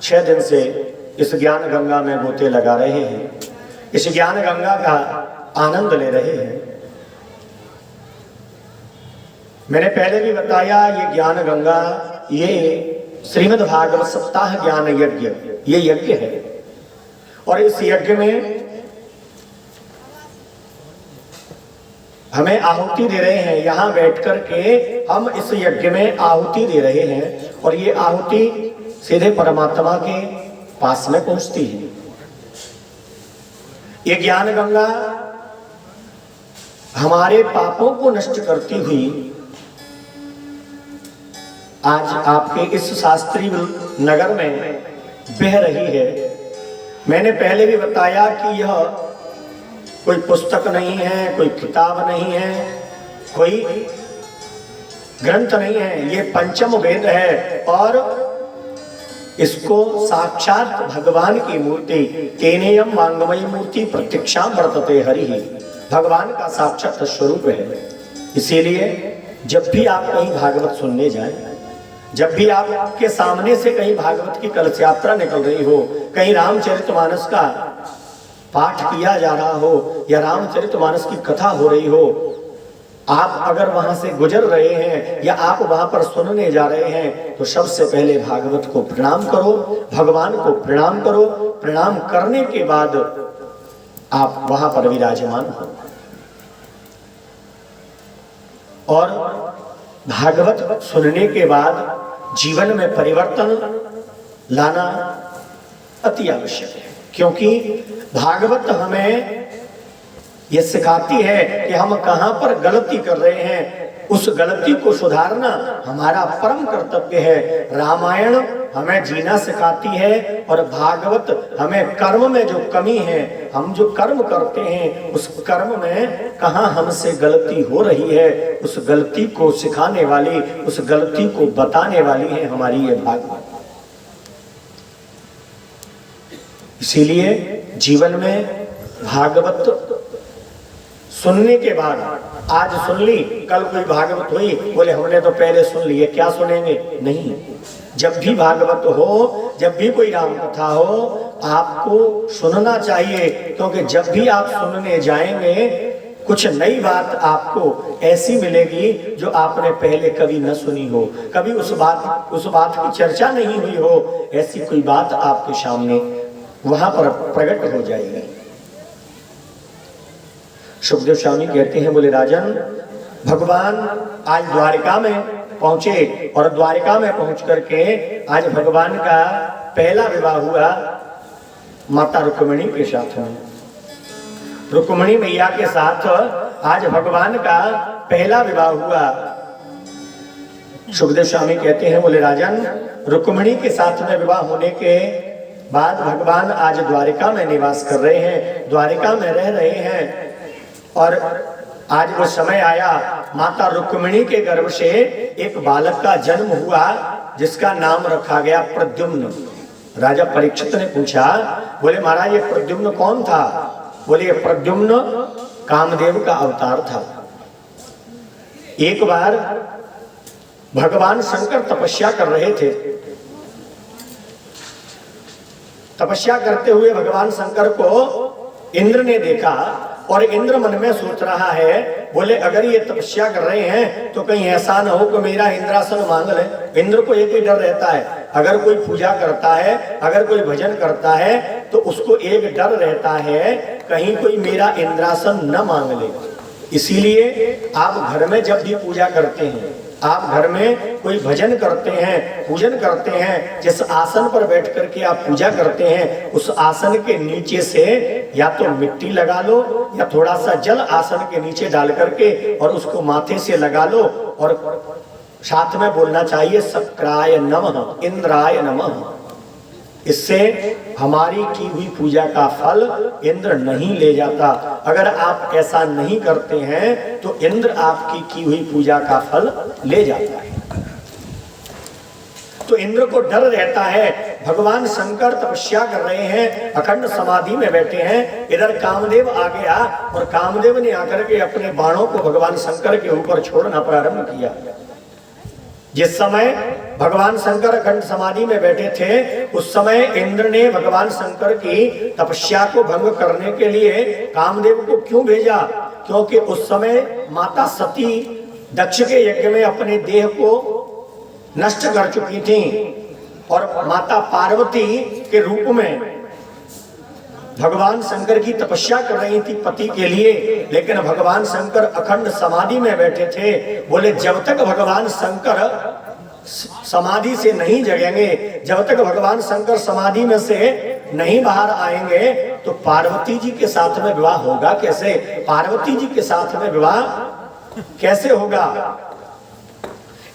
6 दिन से इस ज्ञान गंगा में गोते लगा रहे हैं, इस ज्ञान गंगा का आनंद ले रहे हैं। मैंने पहले भी बताया, ये ज्ञान गंगा, ये श्रीमद् भागवत सप्ताह ज्ञान यज्ञ, ये यज्ञ है। और इस यज्ञ में हमें आहुति दे रहे हैं, यहां बैठ कर के हम इस यज्ञ में आहुति दे रहे हैं, और ये आहुति सीधे परमात्मा के पास में पहुंचती है। ये ज्ञान गंगा हमारे पापों को नष्ट करती हुई आज आपके इस शास्त्री नगर में बह रही है। मैंने पहले भी बताया कि यह कोई पुस्तक नहीं है, कोई किताब नहीं है, कोई ग्रंथ नहीं है, ये पंचम वेद है। और इसको साक्षात भगवान की मूर्ति, तेनेयम वांगमयी मूर्ति प्रत्यक्षा वर्तते हरि, भगवान का साक्षात स्वरूप है। इसीलिए जब भी आप कहीं भागवत सुनने जाएं, जब भी आपके सामने से कहीं भागवत की कलश यात्रा निकल रही हो, कहीं रामचरितमानस का पाठ किया जा रहा हो या रामचरितमानस की कथा हो रही हो, आप अगर वहां से गुजर रहे हैं या आप वहां पर सुनने जा रहे हैं, तो सबसे पहले भागवत को प्रणाम करो, भगवान को प्रणाम करो। प्रणाम करने के बाद आप वहां पर विराजमान हो। और भागवत सुनने के बाद जीवन में परिवर्तन लाना अति आवश्यक है, क्योंकि भागवत हमें यह सिखाती है कि हम कहां पर गलती कर रहे हैं, उस गलती को सुधारना हमारा परम कर्तव्य है। रामायण हमें जीना सिखाती है, और भागवत हमें कर्म में जो कमी है, हम जो कर्म करते हैं उस कर्म में कहां हमसे गलती हो रही है, उस गलती को सिखाने वाली, उस गलती को बताने वाली है हमारी ये भागवत। इसीलिए जीवन में भागवत सुनने के बाद, आज सुन ली, कल कोई भागवत हुई, बोले हमने तो पहले सुन ली, क्या सुनेंगे? नहीं, जब भी भागवत हो, जब भी कोई राम कथा हो, आपको सुनना चाहिए, क्योंकि जब भी आप सुनने जाएंगे कुछ नई बात आपको ऐसी मिलेगी जो आपने पहले कभी न सुनी हो, कभी उस बात की चर्चा नहीं हुई हो, ऐसी कोई बात आपके सामने वहां पर प्रकट हो जाएगी। सुखदेव स्वामी कहते हैं, बोले राजन, भगवान आज द्वारिका में पहुंचे, और द्वारिका में पहुंच करके आज भगवान का पहला विवाह हुआ माता रुक्मिणी के साथ में। रुक्मिणी मैया के साथ आज भगवान का पहला विवाह हुआ। सुखदेव स्वामी कहते हैं, बोले राजन, रुक्मिणी के साथ में विवाह होने के बाद भगवान आज द्वारिका में निवास कर रहे हैं, द्वारिका में रह रहे हैं। और आज वो समय आया, माता रुक्मिणी के गर्भ से एक बालक का जन्म हुआ, जिसका नाम रखा गया प्रद्युम्न। राजा परीक्षित ने पूछा, बोले महाराज ये प्रद्युम्न कौन था? बोले ये प्रद्युम्न कामदेव का अवतार था। एक बार भगवान शंकर तपस्या कर रहे थे, तपस्या करते हुए भगवान शंकर को इंद्र ने देखा, और इंद्र मन में सोच रहा है, बोले अगर ये तपस्या कर रहे हैं तो कहीं ऐसा ना हो कि मेरा इंद्रासन मांग ले। इंद्र को एक ही डर रहता है, अगर कोई पूजा करता है, अगर कोई भजन करता है, तो उसको एक डर रहता है, कहीं कोई मेरा इंद्रासन न मांग ले। इसीलिए आप घर में जब भी पूजा करते हैं, आप घर में कोई भजन करते हैं, पूजन करते हैं, जिस आसन पर बैठ करके आप पूजा करते हैं, उस आसन के नीचे से या तो मिट्टी लगा लो या थोड़ा सा जल आसन के नीचे डाल करके और उसको माथे से लगा लो, और साथ में बोलना चाहिए शक्राय नमः, इंद्राय नमः। इससे हमारी की हुई पूजा का फल इंद्र नहीं ले जाता। अगर आप ऐसा नहीं करते हैं तो इंद्र आपकी की हुई पूजा का फल ले जाता है। तो इंद्र को डर रहता है। भगवान शंकर तपस्या कर रहे हैं, अखंड समाधि में बैठे हैं, इधर कामदेव आ गया और कामदेव ने आकर के अपने बाणों को भगवान शंकर के ऊपर छोड़ना प्रारंभ किया। जिस समय भगवान शंकर अखंड समाधि में बैठे थे, उस समय इंद्र ने भगवान शंकर की तपस्या को भंग करने के लिए कामदेव को क्यों भेजा? क्योंकि उस समय माता सती दक्ष के यज्ञ में अपने देह को नष्ट कर चुकी थी और माता पार्वती के रूप में भगवान शंकर की तपस्या कर रही थी पति के लिए। लेकिन भगवान शंकर अखंड समाधि में बैठे थे। बोले जब तक भगवान शंकर समाधि से नहीं जगेंगे, जब तक भगवान शंकर समाधि में से नहीं बाहर आएंगे, तो पार्वती जी के साथ में विवाह होगा कैसे? पार्वती जी के साथ में विवाह कैसे होगा?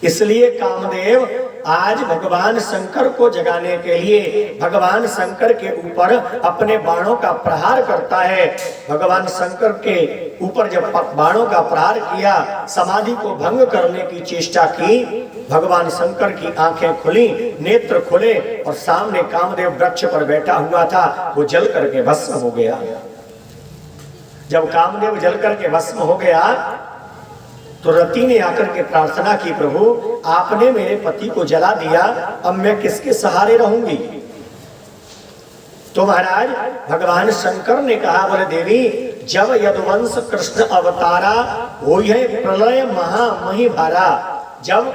इसलिए कामदेव आज भगवान शंकर को जगाने के लिए भगवान शंकर के ऊपर अपने बाणों का प्रहार करता है। भगवान शंकर के ऊपर जब बाणों का प्रहार किया, समाधि को भंग करने की चेष्टा की, भगवान शंकर की आंखें खुली, नेत्र खुले और सामने कामदेव वृक्ष पर बैठा हुआ था, वो जल करके भस्म हो गया। जब कामदेव जल करके भस्म हो गया तो रति ने आकर के प्रार्थना की, प्रभु आपने मेरे पति को जला दिया, अब मैं किसके सहारे रहूंगी? तो महाराज भगवान शंकर ने कहा, बोले देवी जब यदुवंश कृष्ण अवतारा हो प्रलय महामही भारा, जब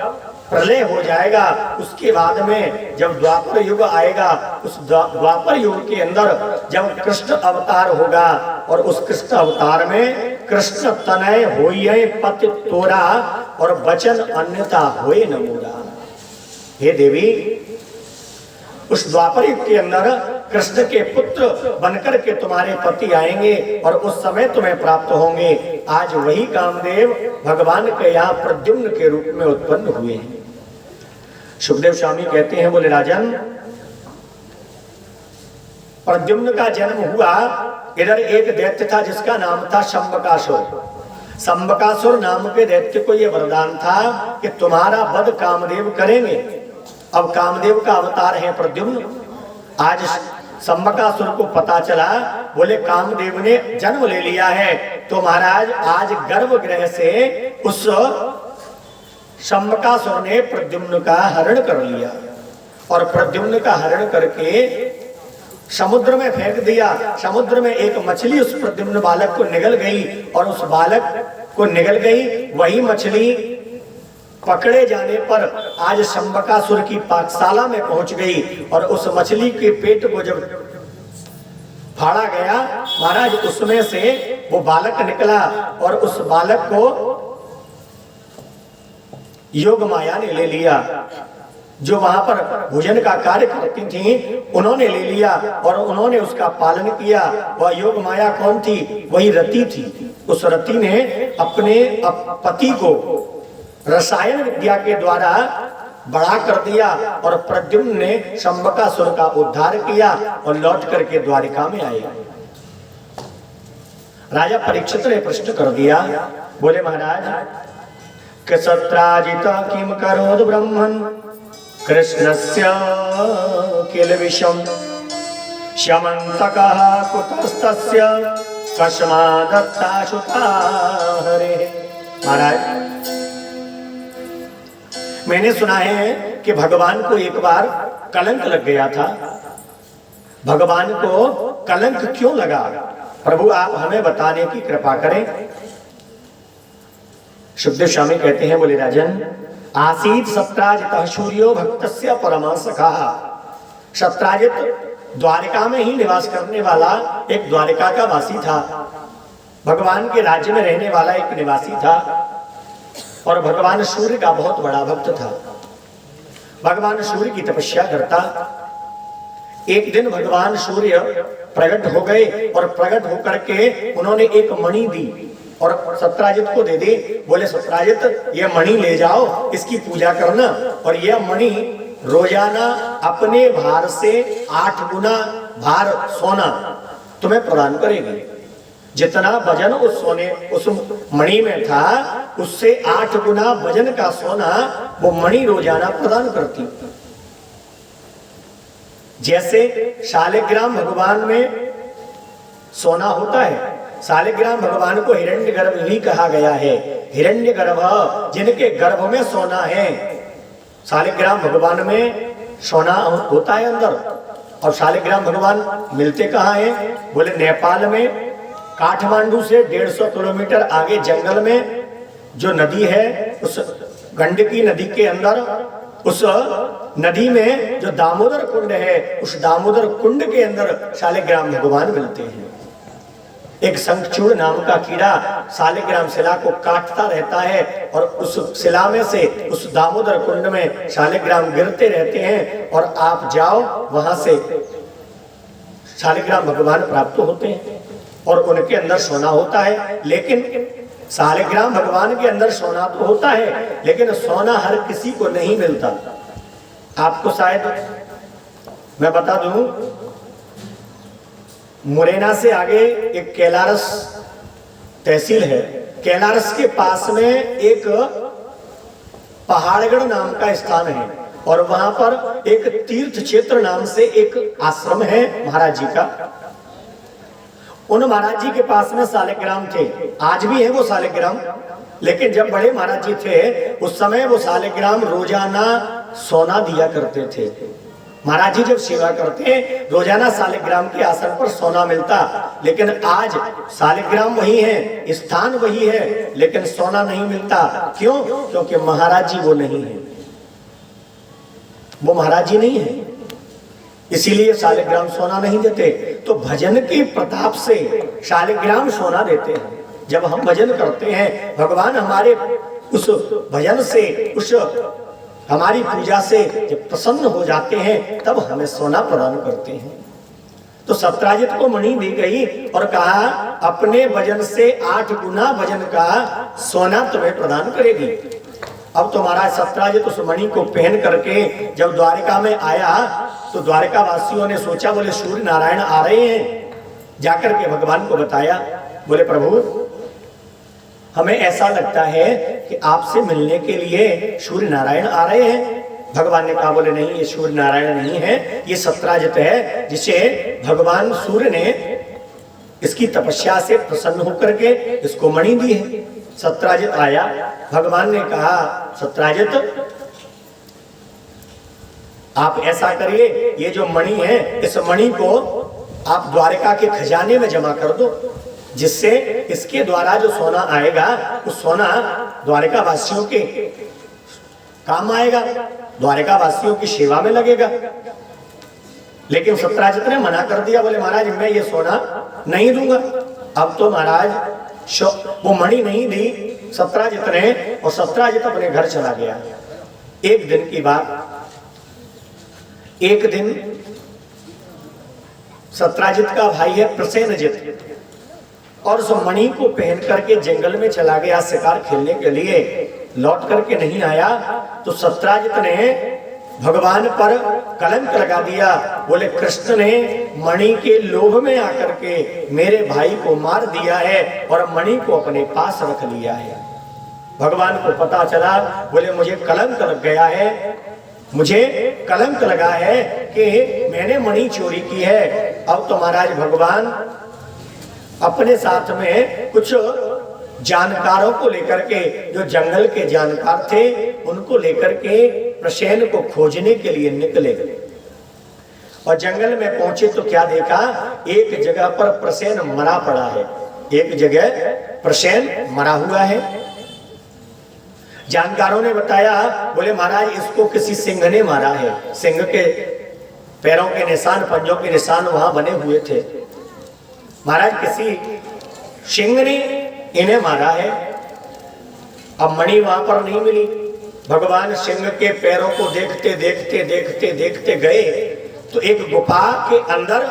प्रलय हो जाएगा उसके बाद में जब द्वापर युग आएगा, उस द्वापर युग के अंदर जब कृष्ण अवतार होगा और उस कृष्ण अवतार में कृष्ण तनय होइए पति तोरा और वचन अन्यथा होए न मोरा। हे देवी उस द्वापर युग के अंदर कृष्ण के पुत्र बनकर के तुम्हारे पति आएंगे और उस समय तुम्हें प्राप्त होंगे। आज वही कामदेव भगवान के यहाँ प्रद्युम्न के रूप में उत्पन्न हुए हैं। सुखदेव स्वामी कहते हैं, बोले राजन प्रद्युम्न का जन्म हुआ, इधर एक दैत्य था जिसका नाम था शंबकासुर। शंबकासुर नाम के दैत्य को यह वरदान था कि तुम्हारा वध कामदेव करेंगे। अब कामदेव का अवतार है प्रद्युम्न। आज शंबकासुर को पता चला, बोले कामदेव ने जन्म ले लिया है, तो महाराज आज गर्भगृह से उस शंबकासुर ने प्रद्युम्न का हरण कर लिया और प्रद्युम्न का हरण करके समुद्र में फेंक दिया। समुद्र में एक मछली उस प्रद्युम्न बालक को निगल गई और उस बालक को निगल गई। वही मछली पकड़े जाने पर आज शंबकासुर की पाकशाला में पहुंच गई और उस मछली के पेट को जब फाड़ा गया, महाराज उसमें से वो बालक निकला और उस बालक को योग माया ने ले लिया। जो वहां पर भोजन का कार्य करती थी उन्होंने ले लिया और उन्होंने उसका पालन किया। वह योग माया कौन थी? वही रति थी। उस रति ने अपने पति को रसायन विद्या के द्वारा बड़ा कर दिया और प्रद्युम्न ने शंबकासुर का उद्धार किया और लौट करके द्वारिका में आए। राजा परीक्षित ने प्रश्न कर दिया, बोले महाराज सत्राजिता किम करोद ब्रह्मन् कृष्णस्य किल विषम श्यमन्तकः कुतस्तस्य कस्मादत्ताशुता हरे। महाराज मैंने सुना है कि भगवान को एक बार कलंक लग गया था। भगवान को कलंक क्यों लगा? प्रभु आप हमें बताने की कृपा करें। सुखदेव स्वामी कहते हैं, बोले राजन आसीत सत्राजितः सूर्यो भक्तस्य परम सखा। सत्राजित द्वारिका में ही निवास करने वाला एक द्वारिका का वासी था। भगवान के राज्य में रहने वाला एक निवासी था और भगवान सूर्य का बहुत बड़ा भक्त था। भगवान सूर्य की तपस्या करता। एक दिन भगवान सूर्य प्रकट हो गए और प्रकट होकर के उन्होंने एक मणि दी और सत्राजित को दे दे। बोले सत्राजित ये मणि ले जाओ, इसकी पूजा करना और यह मणि रोजाना अपने भार से 8 गुना भार सोना तुम्हें प्रदान करेगी। जितना वजन उस मणि में था उससे 8 गुना वजन का सोना वो मणि रोजाना प्रदान करती। जैसे शालिग्राम भगवान में सोना होता है, शालिग्राम भगवान को हिरण्यगर्भ भी कहा गया है। हिरण्यगर्भ जिनके गर्भ में सोना है, शालिग्राम भगवान में सोना होता है अंदर। और शालिग्राम भगवान मिलते कहाँ हैं? बोले नेपाल में काठमांडू से 150 किलोमीटर आगे जंगल में जो नदी है, उस गंडकी नदी के अंदर, उस नदी में जो दामोदर कुंड है, उस दामोदर कुंड के अंदर शालिग्राम भगवान मिलते हैं। एक शंखचूड़ नाम का कीड़ा शालिग्राम शिला को काटता रहता है और उस शिला में से उस दामोदर कुंड में शालिग्राम गिरते रहते हैं और आप जाओ वहां से शालिग्राम भगवान प्राप्त होते हैं और उनके अंदर सोना होता है। लेकिन शालिग्राम भगवान के अंदर सोना तो होता है, लेकिन सोना हर किसी को नहीं मिलता। आपको शायद मैं बता दूं, मुरैना से आगे एक कैलारस तहसील है, कैलारस के पास में एक पहाड़गढ़ नाम का स्थान है और वहां पर एक तीर्थ क्षेत्र नाम से एक आश्रम है महाराज जी का। उन महाराज जी के पास में शालिग्राम थे, आज भी है वो शालिग्राम, लेकिन जब बड़े महाराज जी थे उस समय वो शालिग्राम रोजाना सोना दिया करते थे। महाराज जी जब सेवा करते रोजाना शालिग्राम के आसन पर सोना मिलता, लेकिन आज शालिग्राम वही है, स्थान वही है, लेकिन सोना नहीं मिलता। क्यों? क्योंकि महाराज जी वो नहीं है, वो महाराज जी नहीं है, इसीलिए शालिग्राम सोना नहीं देते। तो भजन के प्रताप से शालिग्राम सोना देते हैं। जब हम भजन करते हैं, भगवान हमारे उस भजन से, उस हमारी पूजा से जब प्रसन्न हो जाते हैं, तब हमें सोना प्रदान करते हैं। तो सत्राजित को मणि दी गई और कहा अपने भजन से 8 गुना भजन का सोना तुम्हें प्रदान करेगी। अब तो महाराज सत्राजित उस मणि को पहन करके जब द्वारिका में आया तो द्वारिका वासियों ने सोचा, बोले सूर्य नारायण आ रहे हैं। जाकर के भगवान को बताया, बोले प्रभु हमें ऐसा लगता है कि आपसे मिलने के लिए सूर्य नारायण आ रहे हैं। भगवान ने कहा, बोले नहीं, ये सूर्य नारायण नहीं है, ये सत्राजित है, जिसे भगवान सूर्य ने इसकी तपस्या से प्रसन्न होकर के इसको मणि दी है। सत्राजित आया, भगवान ने कहा सत्राजित आप ऐसा करिए, ये जो मणि है इस मणि को आप द्वारिका के खजाने में जमा कर दो, जिससे इसके द्वारा जो सोना आएगा उस सोना द्वारिका वासियों के काम आएगा, द्वारिका वासियों की सेवा में लगेगा। लेकिन सत्राजित ने मना कर दिया, बोले महाराज मैं ये सोना नहीं दूंगा। अब तो महाराज वो मणि नहीं दी सत्राजित ने और सत्राजित अपने घर चला गया। एक दिन की बात, एक दिन सत्राजित का भाई है प्रसेनजित और उस मणि को पहन करके जंगल में चला गया शिकार खेलने के लिए, लौट करके नहीं आया तो सत्राजित ने भगवान पर कलंक लगा दिया। बोले कृष्ण ने मणि के लोभ में आकर के मेरे भाई को मार दिया है और मणि को अपने पास रख लिया है। भगवान को पता चला, बोले मुझे कलंक लग गया है, मुझे कलंक लगा है कि मैंने मणि चोरी की है। अब तो महाराज भगवान अपने साथ में कुछ जानकारों को लेकर के, जो जंगल के जानकार थे उनको लेकर के प्रसेन को खोजने के लिए निकले और जंगल में पहुंचे तो क्या देखा, एक जगह पर प्रसेन मरा पड़ा है, एक जगह प्रसेन मरा हुआ है। जानकारों ने बताया, बोले महाराज इसको किसी सिंह ने मारा है, सिंह के पैरों के निशान, पंजों के निशान वहां बने हुए थे। महाराज किसी सिंह ने इन्हें मारा है। अब मणि वहां पर नहीं मिली। भगवान सिंह के पैरों को देखते देखते देखते देखते गए तो एक गुफा के अंदर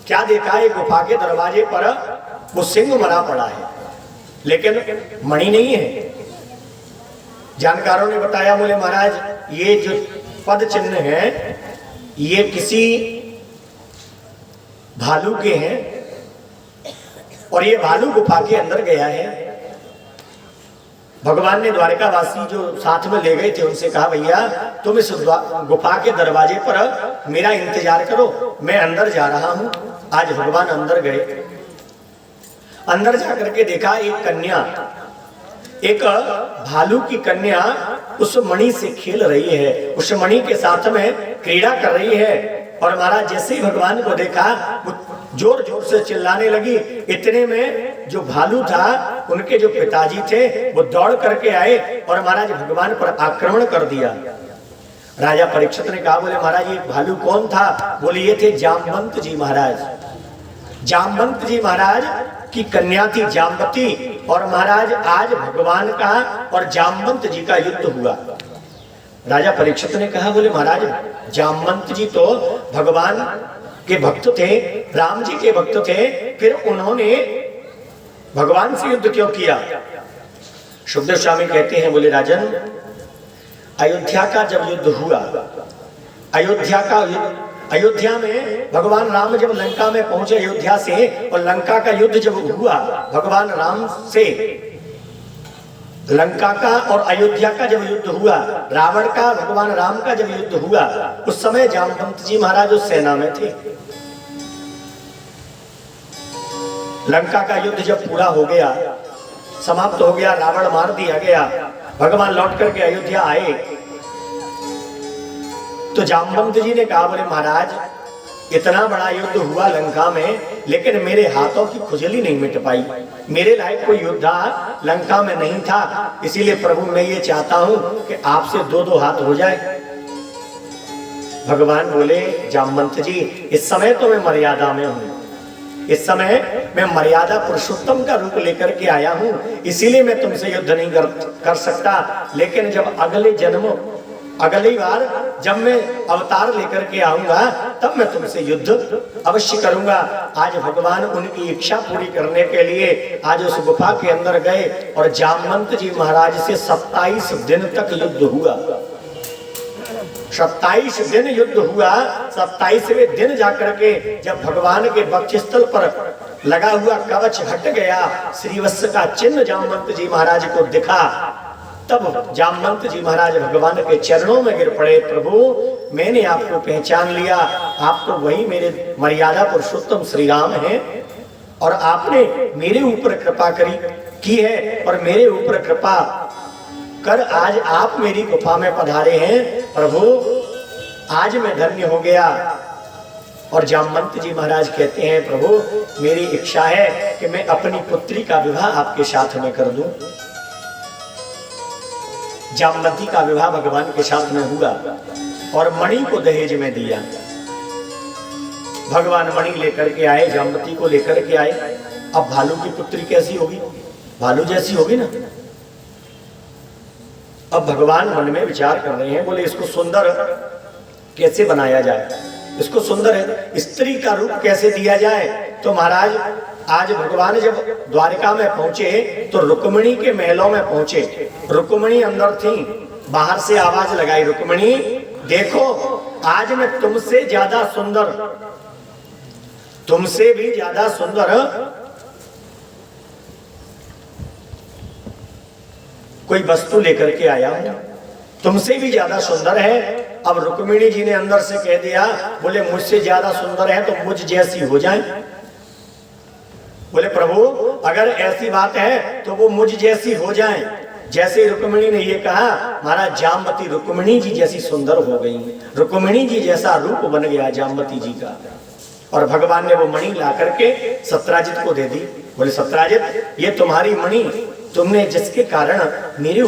क्या देखा, एक गुफा के दरवाजे पर वो सिंह मरा पड़ा है, लेकिन मणि नहीं है। जानकारों ने बताया, बोले महाराज ये जो पद चिन्ह है ये किसी भालू के हैं और ये भालू गुफा के अंदर गया है। भगवान ने द्वारिका वासी जो साथ में ले गए थे उनसे कहा, भैया तुम इस गुफा के दरवाजे पर मेरा इंतजार करो, मैं अंदर जा रहा हूं। आज भगवान अंदर गए, अंदर जाकर के देखा एक कन्या एक भालू की कन्या उस मणि से खेल रही है, उस मणि के साथ में क्रीड़ा कर रही है। और महाराज जैसे ही भगवान को देखा वो जोर जोर से चिल्लाने लगी। इतने में जो भालू था उनके जो पिताजी थे वो दौड़ करके आए और महाराज भगवान पर आक्रमण कर दिया। राजा परीक्षित ने कहा, बोले महाराज ये भालू कौन था? बोले ये थे जामवंत जी महाराज। जामवंत जी महाराज की कन्या थी जामवती। और महाराज आज भगवान का और जामवंत जी का युद्ध हुआ। राजा परीक्षित ने कहा, बोले महाराज जामवंत जी तो भगवान के भक्त थे, राम जी के भक्त थे, फिर उन्होंने भगवान से युद्ध क्यों किया? सुखदेव स्वामी कहते हैं, बोले राजन अयोध्या का जब युद्ध हुआ, अयोध्या में भगवान राम जब लंका में पहुंचे अयोध्या से, और लंका का युद्ध जब हुआ भगवान राम से, लंका का और अयोध्या का जब युद्ध हुआ, रावण का भगवान राम का जब युद्ध हुआ, उस समय जामवंत जी महाराज उस सेना में थे। लंका का युद्ध जब पूरा हो गया, समाप्त हो गया, रावण मार दिया गया, भगवान लौट करके अयोध्या आए, तो जामवंत जी ने कहा, बोले महाराज इतना बड़ा युद्ध हुआ लंका में, लेकिन मेरे हाथों की खुजली नहीं मिट पाई, मेरे लायक कोई योद्धा लंका में नहीं था, इसीलिए प्रभु मैं ये चाहता हूं कि आपसे दो दो हाथ हो जाए। भगवान बोले, जामवंत जी इस समय तो मैं मर्यादा में हूं, इस समय मैं मर्यादा पुरुषोत्तम का रूप लेकर के आया हूं, इसीलिए मैं तुमसे युद्ध नहीं कर सकता, लेकिन जब अगले जन्म अगली बार जब मैं अवतार लेकर के आऊंगा तब मैं तुमसे युद्ध अवश्य करूंगा। आज भगवान उनकी इच्छा पूरी करने के लिए आज उस गुफा के अंदर गए और जामवंत जी महाराज से 27 दिन तक युद्ध हुआ। 27 दिन युद्ध हुआ। 27वें दिन जाकर के जब भगवान के वक्षस्थल पर लगा हुआ कवच हट गया, श्रीवत्स का चिन्ह जामवंत जी महाराज को दिखा, तब जामवंत जी महाराज भगवान के चरणों में गिर पड़े। प्रभु मैंने आपको पहचान लिया, आप तो वही मेरे मर्यादा पुरुषोत्तम श्री राम हैं, और आपने मेरे ऊपर कृपा की है, और मेरे ऊपर कृपा कर आज आप मेरी गुफा में पधारे हैं। प्रभु आज मैं धन्य हो गया। और जामवंत जी महाराज कहते हैं, प्रभु मेरी इच्छा है कि मैं अपनी पुत्री का विवाह आपके साथ में कर दूं। जामवती का विवाह भगवान के साथ में हुआ और मणि को दहेज में दिया। भगवान मणि लेकर के आए, जामवती को लेकर के आए। अब भालू की पुत्री कैसी होगी? भालू जैसी होगी ना। अब भगवान मन में विचार कर रहे हैं, बोले इसको सुंदर कैसे बनाया जाए, इसको सुंदर स्त्री का रूप कैसे दिया जाए। तो महाराज आज भगवान जब द्वारिका में पहुंचे तो रुक्मिणी के महलों में पहुंचे। रुक्मिणी अंदर थी, बाहर से आवाज लगाई, रुक्मिणी देखो आज मैं तुमसे ज्यादा सुंदर, तुमसे भी ज्यादा सुंदर कोई वस्तु लेकर के आया हूं, तुमसे भी ज्यादा सुंदर है। अब रुक्मिणी जी ने अंदर से कह दिया, बोले मुझसे ज्यादा सुंदर है तो मुझ जैसी हो जाए। बोले प्रभु अगर ऐसी बात है तो वो मुझ जैसी हो जाए। जैसे रुक्मिणी ने ये कहा, महाराज जामवती रुक्मिणी जी जैसी सुंदर हो गई, रुक्मिणी जी जैसा रूप बन गया जामवती जी का। और भगवान ने वो मणि ला करके सत्राजित को दे दी। बोले सत्राजित ये तुम्हारी मणि, तुमने जिसके कारण मेरे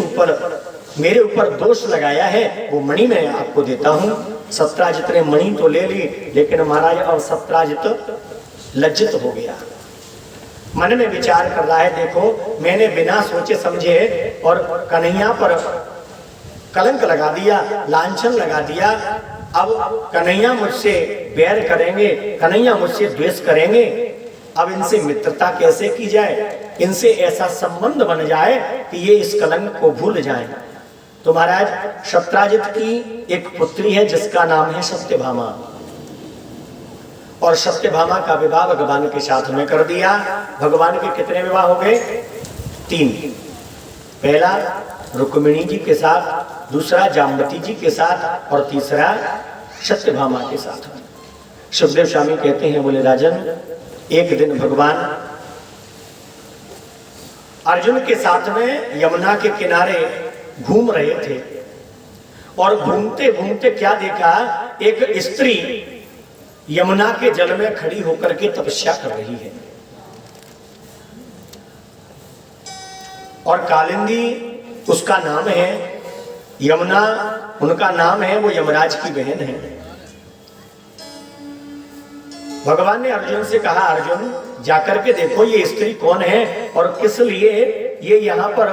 ऊपर दोष लगाया है वो मणि मैं आपको देता हूँ। सत्राजित ने मणि तो ले ली, लेकिन महाराज अब सत्राजित लज्जित हो गया, मन में विचार कर रहा है, देखो मैंने बिना सोचे समझे और कन्हैया पर कलंक लगा दिया, लांछन लगा दिया। अब कन्हैया मुझसे बैर करेंगे, कन्हैया मुझसे द्वेष करेंगे, अब इनसे मित्रता कैसे की जाए, इनसे ऐसा संबंध बन जाए कि ये इस कलंक को भूल जाएं। तो महाराज सत्राजित की एक पुत्री है जिसका नाम है सत्यभामा, और सत्यभामा का विवाह भगवान के साथ में कर दिया। भगवान के कितने विवाह हो गए? 3। पहला रुक्मिणी जी के साथ, दूसरा जामवती जी के साथ, और तीसरा सत्यभामा के साथ। सुखदेव स्वामी कहते हैं, बोले राजन एक दिन भगवान अर्जुन के साथ में यमुना के किनारे घूम रहे थे और घूमते घूमते क्या देखा, एक स्त्री यमुना के जल में खड़ी होकर के तपस्या कर रही है और कालिंदी उसका नाम है, यमुना उनका नाम है, वो यमराज की बहन है। भगवान ने अर्जुन से कहा, अर्जुन जाकर के देखो ये स्त्री कौन है और किस लिए ये यहाँ पर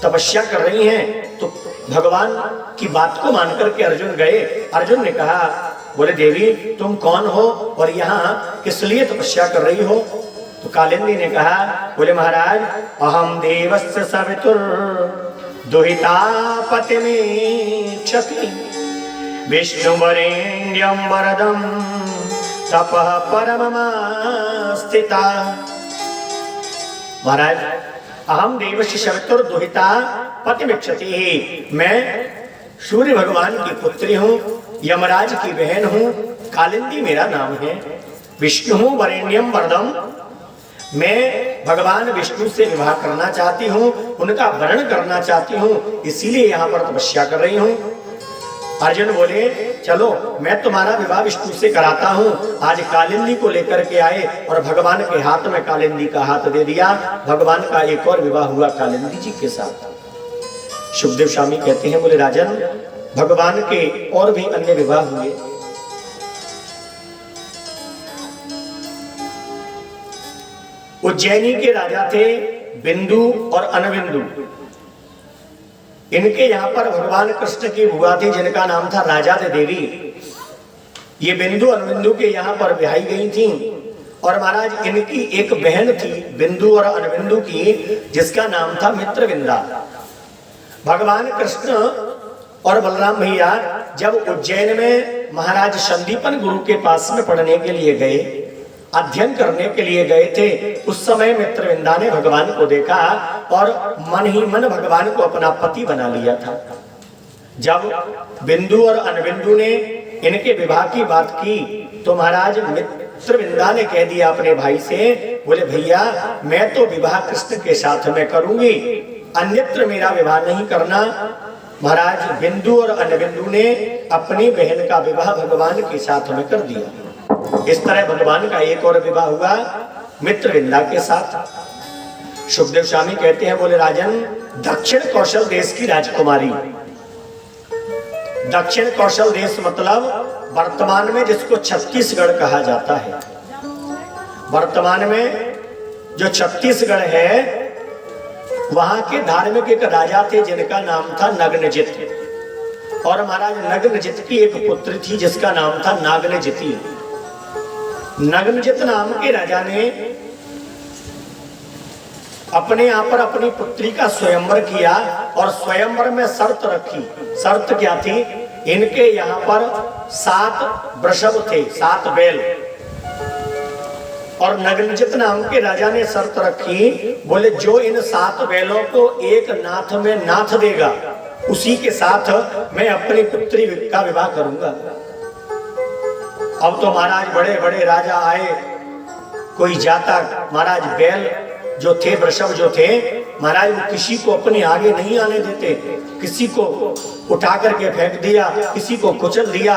तपस्या कर रही हैं। तो भगवान की बात को मान करके अर्जुन गए। अर्जुन ने कहा, बोले देवी तुम कौन हो और यहाँ किस लिए तपस्या कर रही हो। तो कालिंदी ने कहा, बोले महाराज अहम देवस्य सवितुर दुहिता पतिमेक्षति विष्णुवरेण्यं वरदं तपः परममास्थिता। महाराज अहम देवस्य सवितुर दुहिता पतिमेक्षति, मैं सूर्य भगवान की पुत्री हूँ, यमराज की बहन हूँ, कालिंदी मेरा नाम है। विष्णु वरेण्यम वरदम, मैं भगवान विष्णु से विवाह करना चाहती हूँ, उनका वर्ण करना चाहती हूँ, इसीलिए यहाँ पर तपस्या कर रही हूँ। अर्जुन बोले चलो मैं तुम्हारा विवाह विष्णु से कराता हूँ। आज कालिंदी को लेकर के आए और भगवान के हाथ में कालिंदी का हाथ दे दिया। भगवान का एक और विवाह हुआ कालिंदी जी के साथ। सुखदेव स्वामी कहते हैं, बोले राजन भगवान के और भी अन्य विवाह हुए। उज्जैनी के राजा थे बिंदु और अनबिंदु। इनके यहाँ पर भगवान कृष्ण की बुआ थी जिनका नाम था राजादे देवी। ये बिंदु अनबिंदु के यहाँ पर ब्याही गई थी और महाराज इनकी एक बहन थी बिंदु और अनबिंदु की, जिसका नाम था मित्रविंदा। भगवान कृष्ण और बलराम भैया जब उज्जैन में महाराज संदीपन गुरु के पास में पढ़ने के लिए गए, अध्ययन करने के लिए गए थे, उस समय मित्रविंदा ने भगवान को देखा और मन ही मन भगवान को अपना पति बना लिया था। जब बिंदु और अनबिंदु ने इनके विवाह की बात की तो महाराज मित्रविंदा ने कह दिया अपने भाई से, बोले भैया मैं तो विवाह कृष्ण के साथ में करूंगी, अन्यत्र मेरा विवाह नहीं करना। महाराज बिंदु और अनबिंदु ने अपनी बहन का विवाह भगवान के साथ में कर दिया। इस तरह भगवान का एक और विवाह हुआ मित्रविंदा के साथ। सुखदेव स्वामी कहते हैं, बोले राजन दक्षिण कौशल देश की राजकुमारी। दक्षिण कौशल देश मतलब वर्तमान में जिसको छत्तीसगढ़ कहा जाता है। वर्तमान में जो छत्तीसगढ़ है वहां के धार्मिक एक राजा थे जिनका नाम था नग्नजित। और महाराज नग्नजित की एक पुत्र थी जिसका नाम था नागनजिती। नग्नजित नाम के राजा ने अपने यहाँ पर अपनी पुत्री का स्वयंवर किया और स्वयंवर में शर्त रखी। शर्त क्या थी, इनके यहाँ पर 7 वृषभ थे, 7 बैल। और नग्नजित नाम के राजा ने शर्त रखी, बोले जो इन 7 बैलों को एक नाथ में नाथ देगा उसी के साथ मैं अपनी पुत्री का विवाह करूंगा। अब तो महाराज बड़े बड़े राजा आए, कोई जाता, महाराज बैल जो थे, वृषभ जो थे, महाराज वो किसी को अपने आगे नहीं आने देते, किसी को उठा करके फेंक दिया, किसी को कुचल दिया।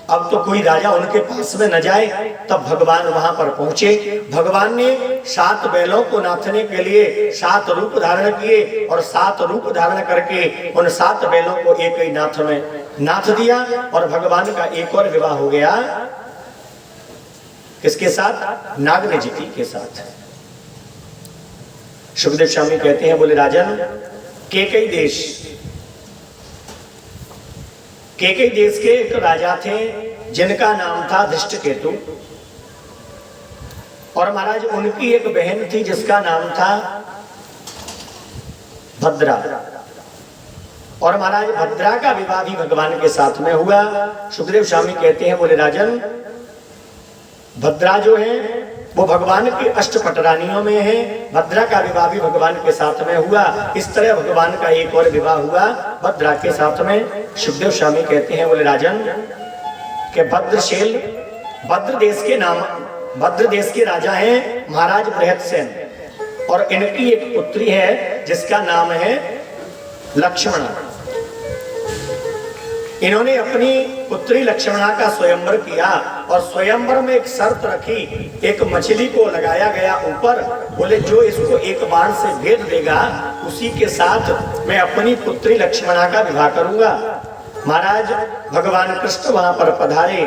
अब तो कोई राजा उनके पास में न जाए। तब भगवान वहां पर पहुंचे। भगवान ने 7 बैलों को नाथने के लिए 7 रूप धारण किए और 7 रूप धारण करके उन 7 बैलों को एक ही नाथ में नाथ दिया। और भगवान का एक और विवाह हो गया, किसके साथ, नागनजिती के साथ। सुखदेव स्वामी कहते हैं, बोले राजन केकई देश के एक राजा थे जिनका नाम था धृष्टकेतु। और महाराज उनकी एक बहन थी जिसका नाम था भद्रा। और महाराज भद्रा का विवाह भी भगवान के साथ में हुआ। सुखदेव स्वामी कहते हैं, बोले राजन भद्रा जो है वो भगवान की अष्टपटरानियों में है। भद्रा का विवाह भी भगवान के साथ में हुआ। इस तरह भगवान का एक और विवाह हुआ भद्रा के साथ में। सुखदेव स्वामी कहते हैं, बोले राजन के भद्रशैल, भद्र देश के राजा हैं महाराज बृहत्सेन। और इनकी एक पुत्री है जिसका नाम है लक्ष्मणा। इन्होंने अपनी पुत्री लक्ष्मणा का स्वयंवर किया और स्वयंवर में एक शर्त रखी, एक मछली को लगाया गया ऊपर, बोले जो इसको एक बाण से भेद देगा उसी के साथ मैं अपनी पुत्री लक्ष्मणा का विवाह करूंगा। महाराज भगवान कृष्ण वहां पर पधारे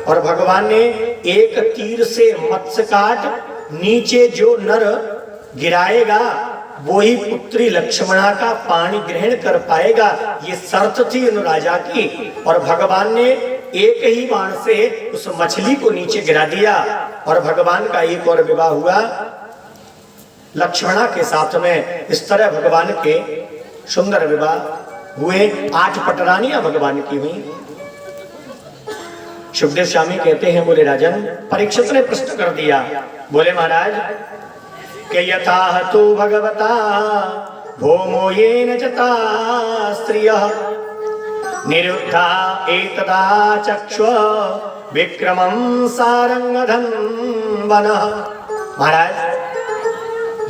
और भगवान ने एक तीर से मत्स्य काट नीचे जो नर गिराएगा वो ही पुत्री लक्ष्मणा का पानी ग्रहण कर पाएगा, ये शर्त थी उन राजा की। और भगवान ने एक ही बाण से उस मछली को नीचे गिरा दिया और भगवान का एक और विवाह हुआ लक्ष्मणा के साथ में। इस तरह भगवान के सुंदर विवाह हुए। 8 पटरानियां भगवान की हुई। सुखदेव स्वामी कहते हैं, बोले राजन, परीक्षित ने प्रश्न कर दिया, बोले महाराज के यथा तो भगवता भौमो येन चता स्त्रियः निरुद्धा एतदा चक्ष्व विक्रमं सारंगधन्वनः। महाराज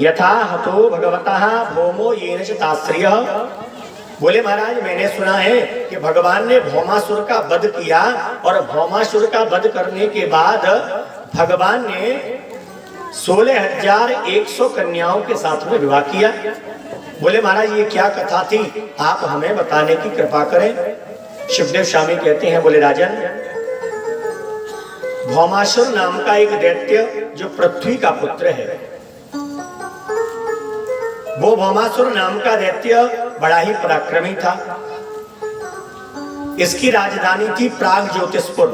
यथा तो भगवता भौमो येन चता स्त्रियः, बोले महाराज मैंने सुना है कि भगवान ने भौमासुर का वध किया और भौमासुर का वध करने के बाद भगवान ने 16,100 कन्याओं के साथ में विवाह किया। बोले महाराज ये क्या कथा थी, आप हमें बताने की कृपा करें। सुखदेव स्वामी कहते हैं, बोले राजन, भौमासुर नाम का एक दैत्य जो पृथ्वी का पुत्र है, वो भौमासुर नाम का दैत्य बड़ा ही पराक्रमी था। इसकी राजधानी थी प्राग ज्योतिषपुर।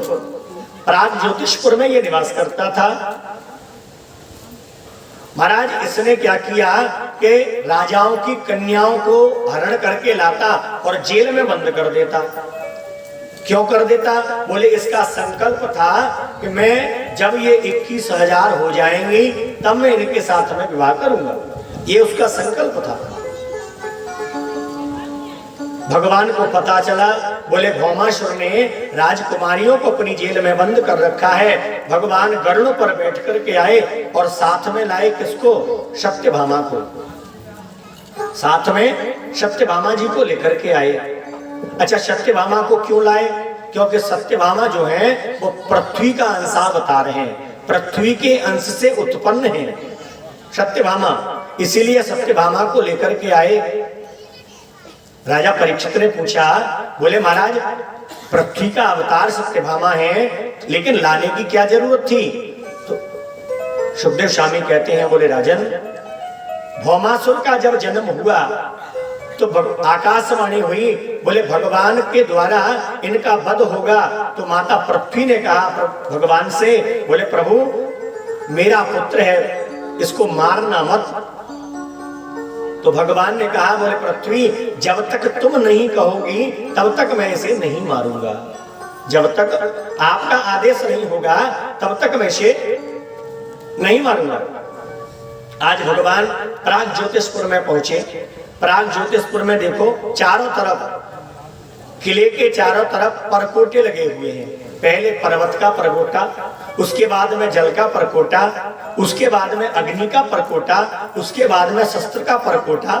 प्राग ज्योतिषपुर में ये निवास करता था। महाराज इसने क्या किया कि राजाओं की कन्याओं को हरण करके लाता और जेल में बंद कर देता। क्यों कर देता? बोले इसका संकल्प था कि मैं जब ये 21,000 हो जाएंगी तब मैं इनके साथ में विवाह करूंगा, ये उसका संकल्प था। भगवान को पता चला, बोले भौमासुर ने राजकुमारियों को अपनी जेल में बंद कर रखा है। भगवान गरुड़ पर बैठ करके आए और साथ में लाए किसको? सत्यभामा को। साथ में सत्यभामा जी को लेकर के आए। अच्छा, सत्यभामा को क्यों लाए? क्योंकि सत्यभामा जो है वो पृथ्वी का अंशावतार है, पृथ्वी के अंश से उत्पन्न है सत्यभामा, इसीलिए सत्यभामा को लेकर के आए। राजा परीक्षित ने पूछा, बोले महाराज पृथ्वी का अवतार सत्यभामा है, लेकिन लाने की क्या जरूरत थी? तो सुखदेव स्वामी कहते हैं, बोले राजन, भौमासुर का जब जन्म हुआ तो आकाशवाणी हुई, बोले भगवान के द्वारा इनका वध होगा। तो माता पृथ्वी ने कहा भगवान से, बोले प्रभु मेरा पुत्र है, इसको मारना मत। तो भगवान ने कहा, बोले पृथ्वी जब तक तुम नहीं कहोगी तब तक मैं इसे नहीं मारूंगा, जब तक आपका आदेश नहीं होगा तब तक मैं इसे नहीं मारूंगा। आज भगवान प्राग ज्योतिषपुर में पहुंचे। प्राग ज्योतिषपुर में देखो चारों तरफ किले के चारों तरफ परकोटे लगे हुए हैं। पहले पर्वत का परकोटा, उसके बाद में जल का परकोटा, उसके बाद में अग्नि का परकोटा, उसके बाद में शस्त्र का परकोटा।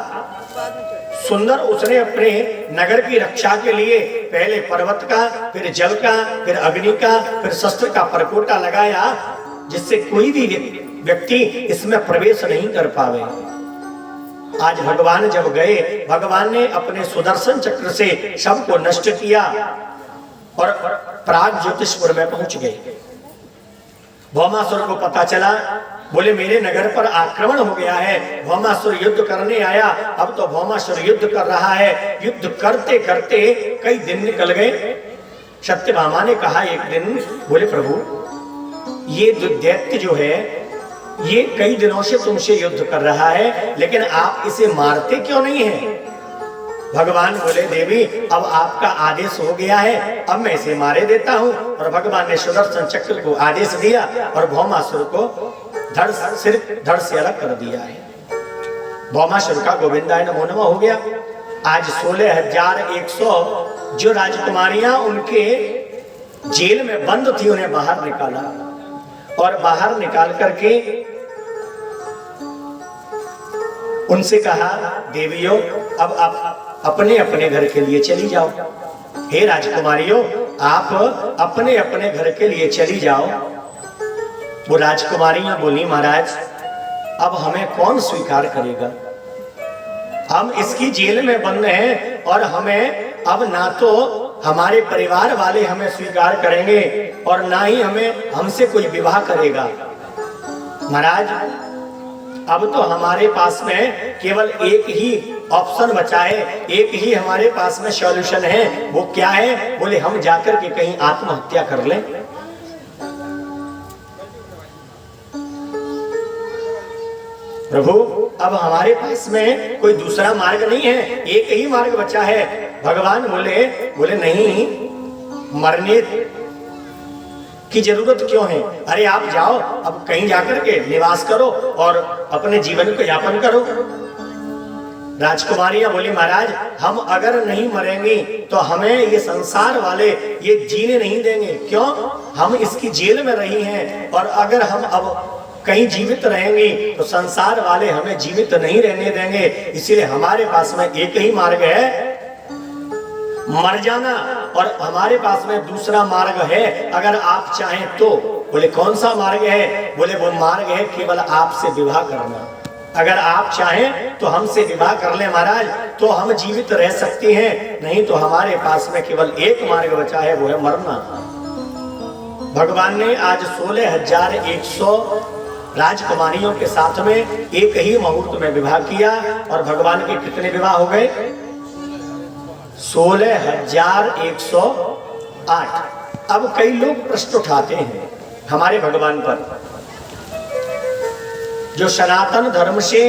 सुंदर उसने अपने नगर की रक्षा के लिए पहले पर्वत का, फिर जल का, फिर अग्नि का, फिर शस्त्र का परकोटा लगाया, जिससे कोई भी व्यक्ति इसमें प्रवेश नहीं कर पावे। आज भगवान जब गए, भगवान ने अपने सुदर्शन चक्र से सबको नष्ट किया और प्राग ज्योतिषपुर में पहुंच गए। भौमासुर को पता चला, बोले मेरे नगर पर आक्रमण हो गया है, भौमासुर युद्ध करने आया। अब तो भौमासुर युद्ध कर रहा है। युद्ध करते करते कई दिन निकल गए। सत्यभामा ने कहा एक दिन, बोले प्रभु ये दैत्य जो है ये कई दिनों से तुमसे युद्ध कर रहा है, लेकिन आप इसे मारते क्यों नहीं हैं? भगवान बोले देवी अब आपका आदेश हो गया है, अब मैं इसे मारे देता हूँ। और भगवान ने सुदर्शन चक्र को आदेश दिया और भौमासुर को धड़ से अलग कर दिया है। भौमासुर का गोविंदाय नमो नमः हो गया। आज 16,100 जो राजकुमारियां उनके जेल में बंद थी उन्हें बाहर निकाला और बाहर निकाल करके उनसे कहा, देवियों अब आप अपने अपने घर के लिए चली जाओ। हे राजकुमारियों, आप अपने अपने घर के लिए चली जाओ। वो राजकुमारियां बोली, महाराज अब हमें कौन स्वीकार करेगा? हम इसकी जेल में बंद हैं और हमें अब ना तो हमारे परिवार वाले हमें स्वीकार करेंगे और ना ही हमें हमसे कोई विवाह करेगा। महाराज अब तो हमारे पास में केवल एक ही ऑप्शन बचा है, एक ही हमारे पास में सॉल्यूशन है। वो क्या है? बोले हम जाकर के कहीं आत्महत्या कर लें। प्रभु अब हमारे पास में कोई दूसरा मार्ग नहीं है, एक ही मार्ग बचा है। भगवान बोले नहीं, मरने की जरूरत क्यों है? अरे आप जाओ, अब कहीं जाकर के निवास करो और अपने जीवन को यापन करो। राजकुमारियां बोली, महाराज हम अगर नहीं मरेंगी तो हमें ये संसार वाले ये जीने नहीं देंगे। क्यों? हम इसकी जेल में रही हैं और अगर हम अब कहीं जीवित रहेंगी तो संसार वाले हमें जीवित नहीं रहने देंगे। इसीलिए हमारे पास में एक ही मार्ग है, मर जाना। और हमारे पास में दूसरा मार्ग है अगर आप चाहें तो। बोले कौन सा मार्ग है? बोले वो मार्ग है केवल आपसे विवाह करना। अगर आप चाहें तो हमसे विवाह कर ले महाराज, तो हम जीवित रह सकते हैं, नहीं तो हमारे पास में केवल एक मार्ग बचा है, वो है मरना। भगवान ने आज 16,100 राजकुमारियों के साथ में एक ही मुहूर्त में विवाह किया। और भगवान के कितने विवाह हो गए? 16,108। अब कई लोग प्रश्न उठाते हैं हमारे भगवान पर, जो सनातन धर्म से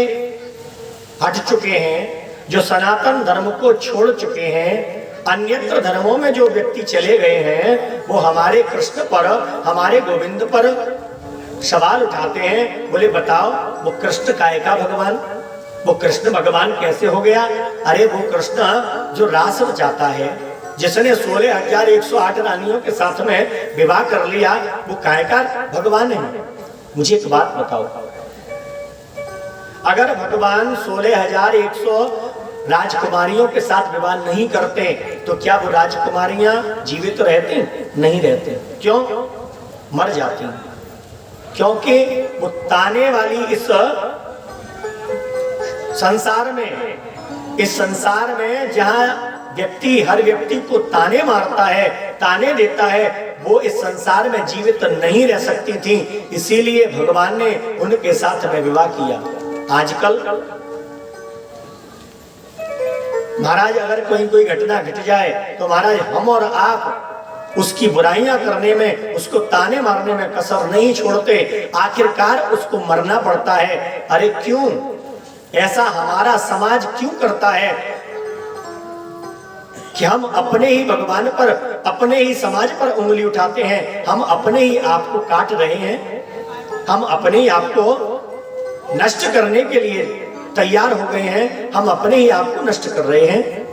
हट चुके हैं, जो सनातन धर्म को छोड़ चुके हैं, अन्यत्र धर्मों में जो व्यक्ति चले गए हैं, वो हमारे कृष्ण पर, हमारे गोविंद पर सवाल उठाते हैं। बोले बताओ वो कृष्ण काय का भगवान? वो कृष्ण भगवान कैसे हो गया? अरे वो कृष्ण जो रास रचाता है, जिसने 16,108 रानियों के साथ में विवाह कर लिया, वो काय का भगवान है? मुझे एक बात बताओ, अगर भगवान 16,100 राजकुमारियों के साथ विवाह नहीं करते तो क्या वो राजकुमारियां जीवित रहती? नहीं रहते। क्यों? मर जाती। क्योंकि वो ताने वाली इस संसार में जहां व्यक्ति हर व्यक्ति को ताने मारता है, ताने देता है, वो इस संसार में जीवित नहीं रह सकती थी। इसीलिए भगवान ने उनके साथ में विवाह किया। आजकल महाराज अगर कोई घटना घट जाए तो महाराज हम और आप उसकी बुराइयां करने में, उसको ताने मारने में कसर नहीं छोड़ते, आखिरकार उसको मरना पड़ता है। अरे क्यों ऐसा हमारा समाज क्यों करता है कि हम अपने ही भगवान पर, अपने ही समाज पर उंगली उठाते हैं? हम अपने ही आप को काट रहे हैं, हम अपने ही आप को नष्ट करने के लिए तैयार हो गए हैं, हम अपने ही आप को नष्ट कर रहे हैं।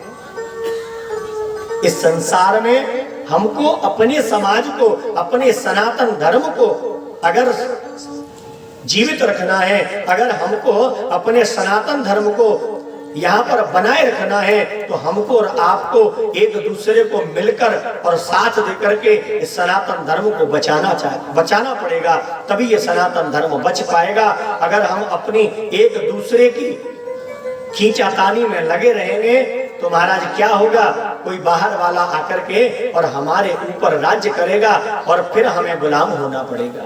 इस संसार में हमको अपने समाज को, अपने सनातन धर्म को अगर जीवित रखना है, अगर हमको अपने सनातन धर्म को यहाँ पर बनाए रखना है, तो हमको और आपको एक दूसरे को मिलकर और साथ देकर के इस सनातन धर्म को बचाना पड़ेगा, तभी ये सनातन धर्म बच पाएगा। अगर हम अपनी एक दूसरे की खींचातानी में लगे रहेंगे तो महाराज क्या होगा? कोई बाहर वाला आकर के और हमारे ऊपर राज्य करेगा और फिर हमें गुलाम होना पड़ेगा।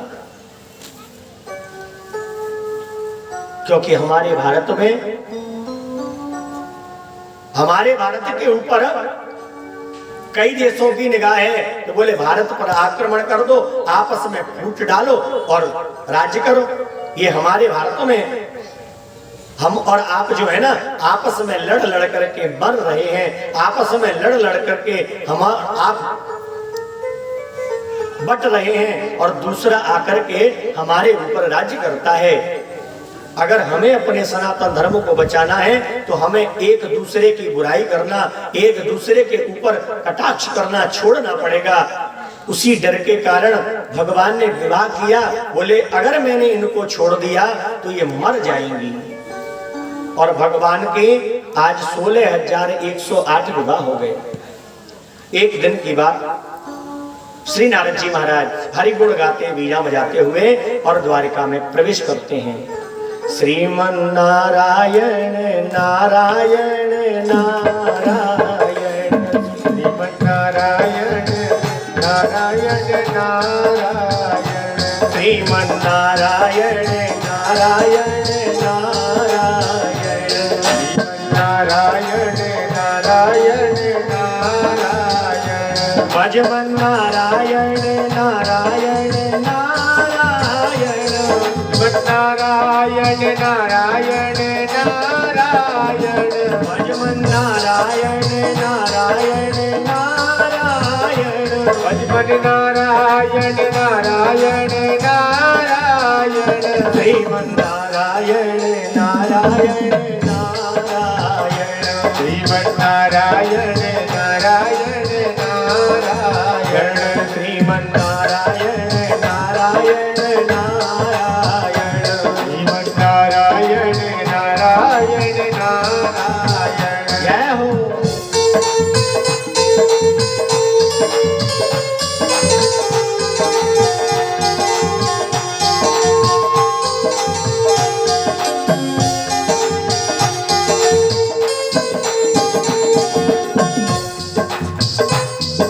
क्योंकि हमारे भारत के ऊपर कई देशों की निगाह है, तो बोले भारत पर आक्रमण कर दो, आपस में फूट डालो और राज्य करो। ये हमारे भारत में हम और आप जो है ना, आपस में लड़ करके मर रहे हैं, आपस में लड़ करके आप बट रहे हैं और दूसरा आकर के हमारे ऊपर राज्य करता है। अगर हमें अपने सनातन धर्म को बचाना है तो हमें एक दूसरे की बुराई करना, एक दूसरे के ऊपर कटाक्ष करना छोड़ना पड़ेगा। उसी डर के कारण भगवान ने विवाह किया। बोले अगर मैंने इनको छोड़ दिया तो ये मर जाएंगी। और भगवान के आज 16,108 विवाह हो गए। एक दिन की बात, श्री नारद जी महाराज हरि गुण गाते वीणा बजाते हुए और द्वारिका में प्रवेश करते हैं। श्रीमन नारायण नारायण नारायण, श्रीमन नारायण नारायण नारायण, श्रीमन नारायण नारायण नारायण, श्रीमन नारायण नारायण नारायण, भजमन नारायण नारायण नारायण, नारायण नारायण नारायण, भजमन नारायण नारायण नारायण, भजमन नारायण नारायण नारायण, श्रीमन नारायण नारायण नारायण, श्रीमन नारायण नारायण नारायण, श्रीमन नारायण नारायण नारायण, श्रीमन नारायण नारायण नारायण। जय हो।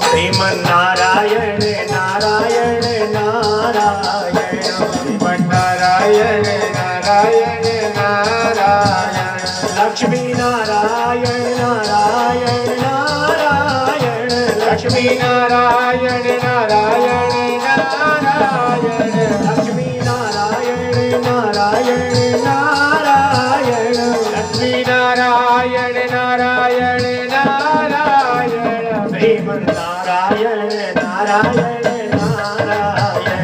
श्रीमन नारायण नारायण नारायण, श्रीमन नारायण नारायण नारायण, लक्ष्मी नारायण नारायण नारायण, लक्ष्मी नारायण नारायण नारायण, लक्ष्मी नारायण नारायण नारायण, लक्ष्मी नारायण नारायण नारायण, श्रीमन नारायण नारायण नारायण,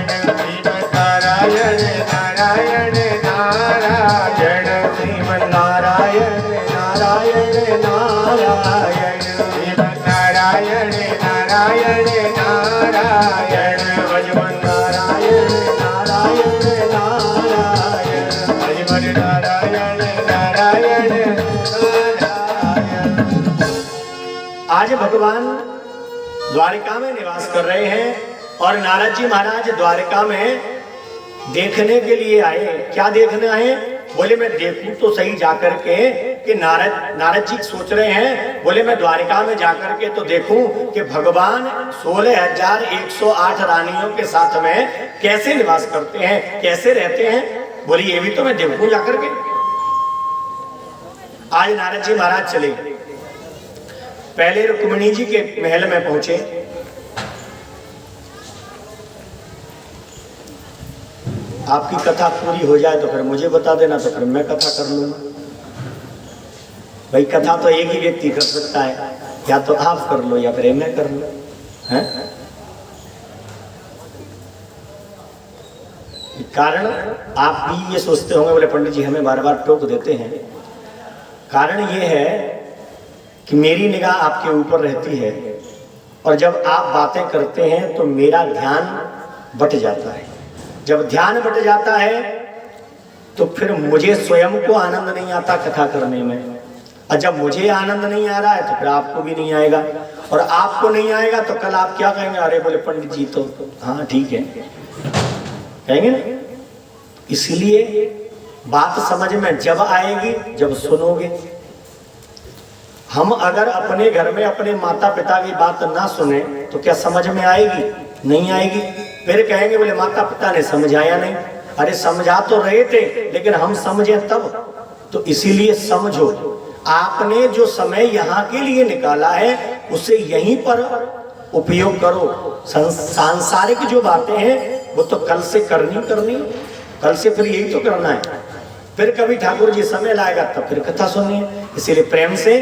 श्रीमन नारायण नारायण नारायण, श्रीमन नारायण नारायण नारायण, श्रीमन नारायण नारायण नारायण, भजमन नारायण नारायण नारायण, भजमन नारायण नारायण नारायण। आज भगवान द्वारिका में निवास कर रहे हैं और नारद जी महाराज द्वारिका में देखने के लिए आए। क्या देखना है? बोले मैं देखूं तो सही जाकर के कि नारद जी सोच रहे हैं, बोले मैं द्वारिका में जाकर के तो देखूं कि भगवान 16,108 रानियों के साथ में कैसे निवास करते हैं, कैसे रहते हैं। बोले ये भी तो मैं देखूं जाकर के। आज नारद जी महाराज चले, पहले रुक्मिणी जी के महल में पहुंचे। आपकी कथा पूरी हो जाए तो फिर मुझे बता देना, तो फिर मैं कथा कर लूंगा। भाई कथा तो एक ही व्यक्ति कर सकता है, या तो आप कर लो या फिर मैं कर लो, हैं? कारण आप भी ये सोचते होंगे, बोले पंडित जी हमें बार बार टोक देते हैं। कारण ये है कि मेरी निगाह आपके ऊपर रहती है और जब आप बातें करते हैं तो मेरा ध्यान बट जाता है। जब ध्यान बट जाता है तो फिर मुझे स्वयं को आनंद नहीं आता कथा करने में, और जब मुझे आनंद नहीं आ रहा है तो फिर आपको भी नहीं आएगा, और आपको नहीं आएगा तो कल आप क्या कहेंगे? अरे बोले पंडित जी तो हाँ ठीक है, कहेंगे ना। इसलिए बात समझ में जब आएगी जब सुनोगे। हम अगर अपने घर में अपने माता पिता की बात ना सुने तो क्या समझ में आएगी? नहीं आएगी। फिर कहेंगे बोले माता पिता ने समझाया नहीं। अरे समझा तो रहे थे लेकिन हम समझे तब। तो इसीलिए समझो, आपने जो समय यहाँ के लिए निकाला है उसे यहीं पर उपयोग करो। सांसारिक जो बातें हैं वो तो कल से करनी, कल से फिर यही तो करना है। फिर कभी ठाकुर जी समय लाएगा तब फिर कथा सुनिए। इसीलिए प्रेम से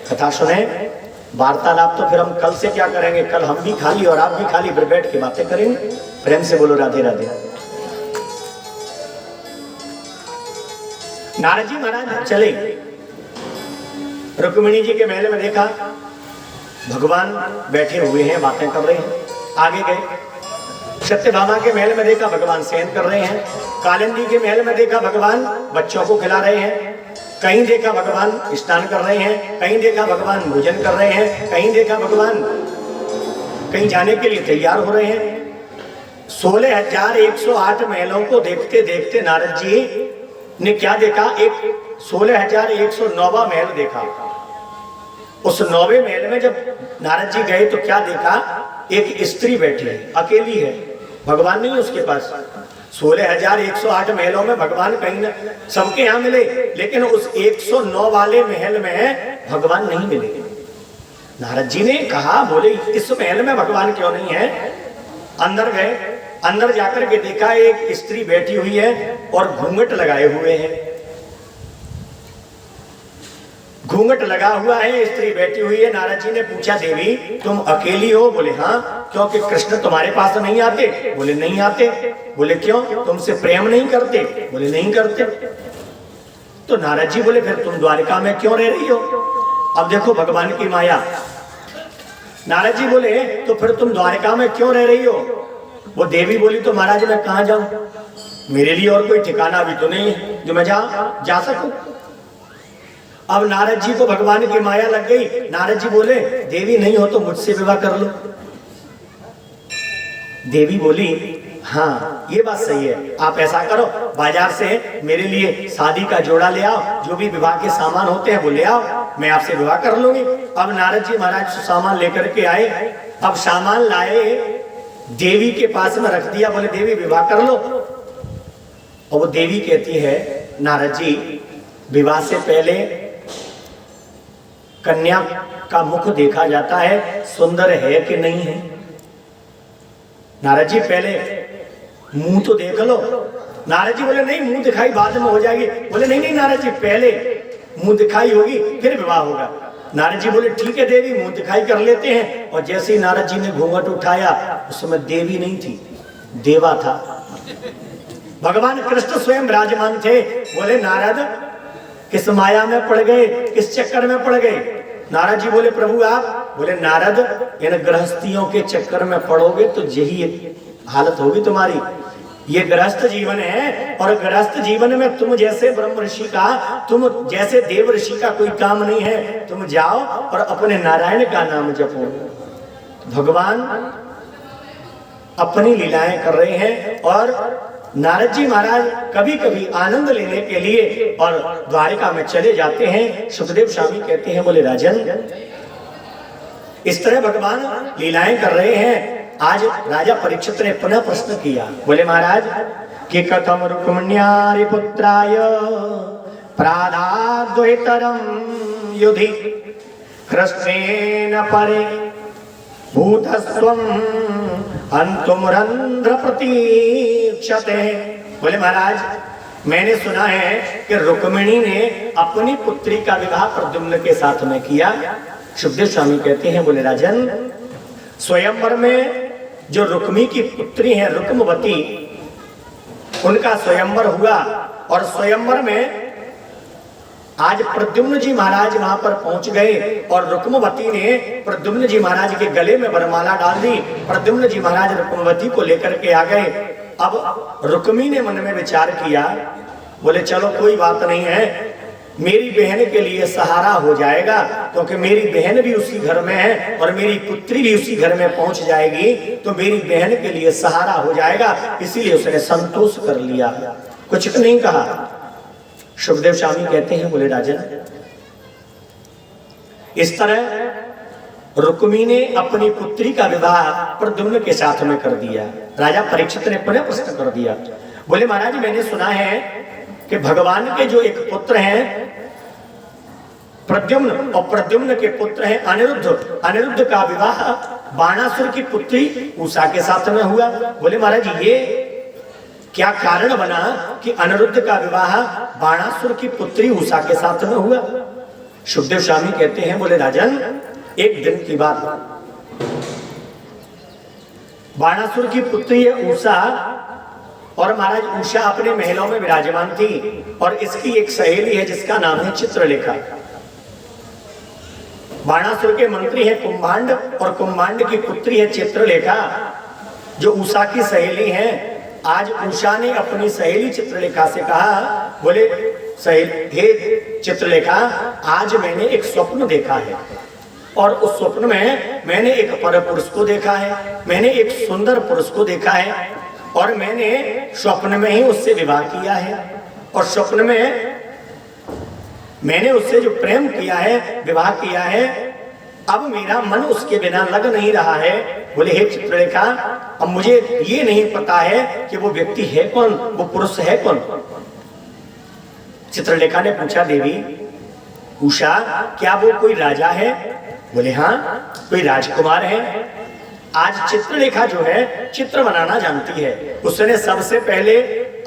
कथा सुने, वार्तालाप तो फिर हम कल से क्या करेंगे, कल हम भी खाली और आप भी खाली, फिर बैठ के बातें करेंगे। प्रेम से बोलो राधे राधे। नारद जी महाराज चले, रुक्मिणी जी के महल में देखा भगवान बैठे हुए हैं, बातें कर रहे हैं। आगे गए, सत्यभामा के महल में देखा भगवान शयन कर रहे हैं। कालिंदी के महल में देखा भगवान बच्चों को खिला रहे हैं। कहीं देखा भगवान स्नान कर रहे हैं, कहीं देखा भगवान भोजन कर रहे हैं, कहीं देखा भगवान कहीं जाने के लिए तैयार हो रहे हैं। 16,108 महलों को देखते देखते नारद जी ने क्या देखा? एक 16,109वां महल देखा। उस 9वें महल में जब नारद जी गए तो क्या देखा? एक स्त्री बैठी है, अकेली है, भगवान नहीं है उसके पास। 16,108 महलों में भगवान कहीं न सबके यहाँ मिले, लेकिन उस 109 वाले महल में भगवान नहीं मिले। नारद जी ने कहा, बोले इस महल में भगवान क्यों नहीं है? अंदर गए, अंदर जाकर के देखा एक स्त्री बैठी हुई है और घूंघट लगाए हुए हैं। घूंघट लगा हुआ है, स्त्री बैठी हुई है। नारद जी ने पूछा, देवी तुम अकेली हो? बोले हाँ। क्योंकि कृष्ण तुम्हारे पास नहीं आते? बोले नहीं आते। बोले क्यों? तुमसे प्रेम नहीं करते? बोले नहीं करते। तो नारद जी बोले, फिर तुम द्वारिका में क्यों रह रही हो? अब देखो भगवान की माया। नारद जी बोले, तो फिर तुम द्वारिका में क्यों रह रही हो? वो देवी बोली, तो महाराज मैं कहां जाऊं? मेरे लिए और कोई ठिकाना भी तो नहीं है जो मैं जा सकूं। अब नारद जी को भगवान की माया लग गई। नारद जी बोले, देवी नहीं हो तो मुझसे विवाह कर लो। देवी बोली, हाँ ये बात सही है, आप ऐसा करो, बाजार से मेरे लिए शादी का जोड़ा ले आओ, जो भी विवाह के सामान होते हैं वो ले आओ, मैं आपसे विवाह कर लूंगी। अब नारद जी महाराज सामान लेकर के आए। अब सामान लाए, देवी के पास में रख दिया, बोले देवी विवाह कर लो। और वो देवी कहती है, नारद जी विवाह से पहले कन्या का मुख देखा जाता है, सुंदर है कि नहीं है। नारद जी पहले मुंह तो देख लो। नारद जी बोले, नहीं मुंह दिखाई बाद में हो जाएगी। बोले नहीं नहीं नारद जी, पहले मुंह दिखाई होगी फिर विवाह होगा। नारद जी बोले, ठीक है देवी, मुंह दिखाई कर लेते हैं। और जैसे ही नारद जी ने घूंघट उठाया, उसमें देवी नहीं थी, देवा था। भगवान कृष्ण स्वयं विराजमान थे। बोले नारद किस माया में पड़ गए, किस चक्कर में पड़ गए? नारद जी बोले, प्रभु आप? बोले नारद, इन गृहस्थियों के चक्कर में पड़ोगे तो यही हालत होगी तुम्हारी। ये गृहस्थ जीवन है, और गृहस्थ जीवन में तुम जैसे ब्रह्म ऋषि का, तुम जैसे देव ऋषि का कोई काम नहीं है। तुम जाओ और अपने नारायण का नाम जपो। भगवान अपनी लीलाएं कर रहे हैं, और नारद जी महाराज कभी कभी आनंद लेने के लिए और द्वारिका में चले जाते हैं। सुखदेव स्वामी कहते हैं, बोले राजन इस तरह भगवान लीलाएं कर रहे हैं। आज राजा परीक्षित ने पुनः प्रश्न किया, बोले महाराज कि कथम रुक्मिण्यारि पुत्राय प्रादाद्वैतरम युधि कृष्णेन परे भूतस्वम अंतुमरंध्र प्रतीक्षते। बोले महाराज मैंने सुना है कि रुक्मिणी ने अपनी पुत्री का विवाह प्रद्युम्न के साथ में किया। सुखदेव स्वामी कहते हैं, बोले राजन स्वयंवर में जो रुक्मी की पुत्री है रुक्मवती, उनका स्वयंवर हुआ, और स्वयंवर में आज प्रद्युम्न जी महाराज वहां पर पहुंच गए, और रुक्मवती ने प्रद्युम्न जी महाराज के गले में वरमाला डाल दी। प्रद्युम्न जी महाराज रुक्मवती को लेकर के आ गए। अब रुक्मी ने मन में विचार किया, बोले चलो कोई बात नहीं है, मेरी बहन के लिए सहारा हो जाएगा, क्योंकि मेरी बहन भी उसी घर में है और मेरी पुत्री भी उसी घर में पहुंच जाएगी, तो मेरी बहन के लिए सहारा हो जाएगा। इसीलिए उसने संतोष कर लिया, कुछ नहीं कहा। सुखदेव स्वामी कहते हैं, बोले राजन इस तरह रुक्मी ने अपनी पुत्री का विवाह प्रद्युम्न के साथ में कर दिया। राजा परीक्षित ने पुनः प्रश्न कर दिया, बोले महाराज मैंने सुना है कि भगवान के जो एक पुत्र हैं प्रद्युम्न, और प्रद्युम्न के पुत्र हैं अनिरुद्ध, अनिरुद्ध का विवाह बाणासुर की पुत्री उषा के साथ में हुआ। बोले महाराज ये क्या कारण बना कि अनिरुद्ध का विवाह बाणासुर की पुत्री उषा के साथ में हुआ? सुखदेव स्वामी कहते हैं, बोले राजन एक दिन की बात, बाणासुर की पुत्री है उषा, और महाराज उषा अपने महलों में विराजमान थी, और इसकी एक सहेली है जिसका नाम है चित्रलेखा। बाणासुर के मंत्री है कुंभांड, और कुंभांड की पुत्री है चित्रलेखा, जो उषा की सहेली है। आज उषा ने अपनी सहेली चित्रलेखा से कहा, बोले सही हे चित्रलेखा, आज मैंने एक स्वप्न देखा है और उस स्वप्न में मैंने एक पर पुरुष को देखा है, मैंने एक सुंदर पुरुष को देखा है और मैंने स्वप्न में ही उससे विवाह किया है और स्वप्न में मैंने उससे जो प्रेम किया है, विवाह किया है, अब मेरा मन उसके बिना लग नहीं रहा है। बोले हे चित्रलेखा, अब मुझे ये नहीं पता है कि वो व्यक्ति है कौन, वो पुरुष है कौन। चित्रलेखा ने पूछा, देवी उषा, क्या वो कोई राजा है? बोले हाँ, कोई राजकुमार है। आज चित्रलेखा जो है चित्र बनाना जानती है। उसने सबसे पहले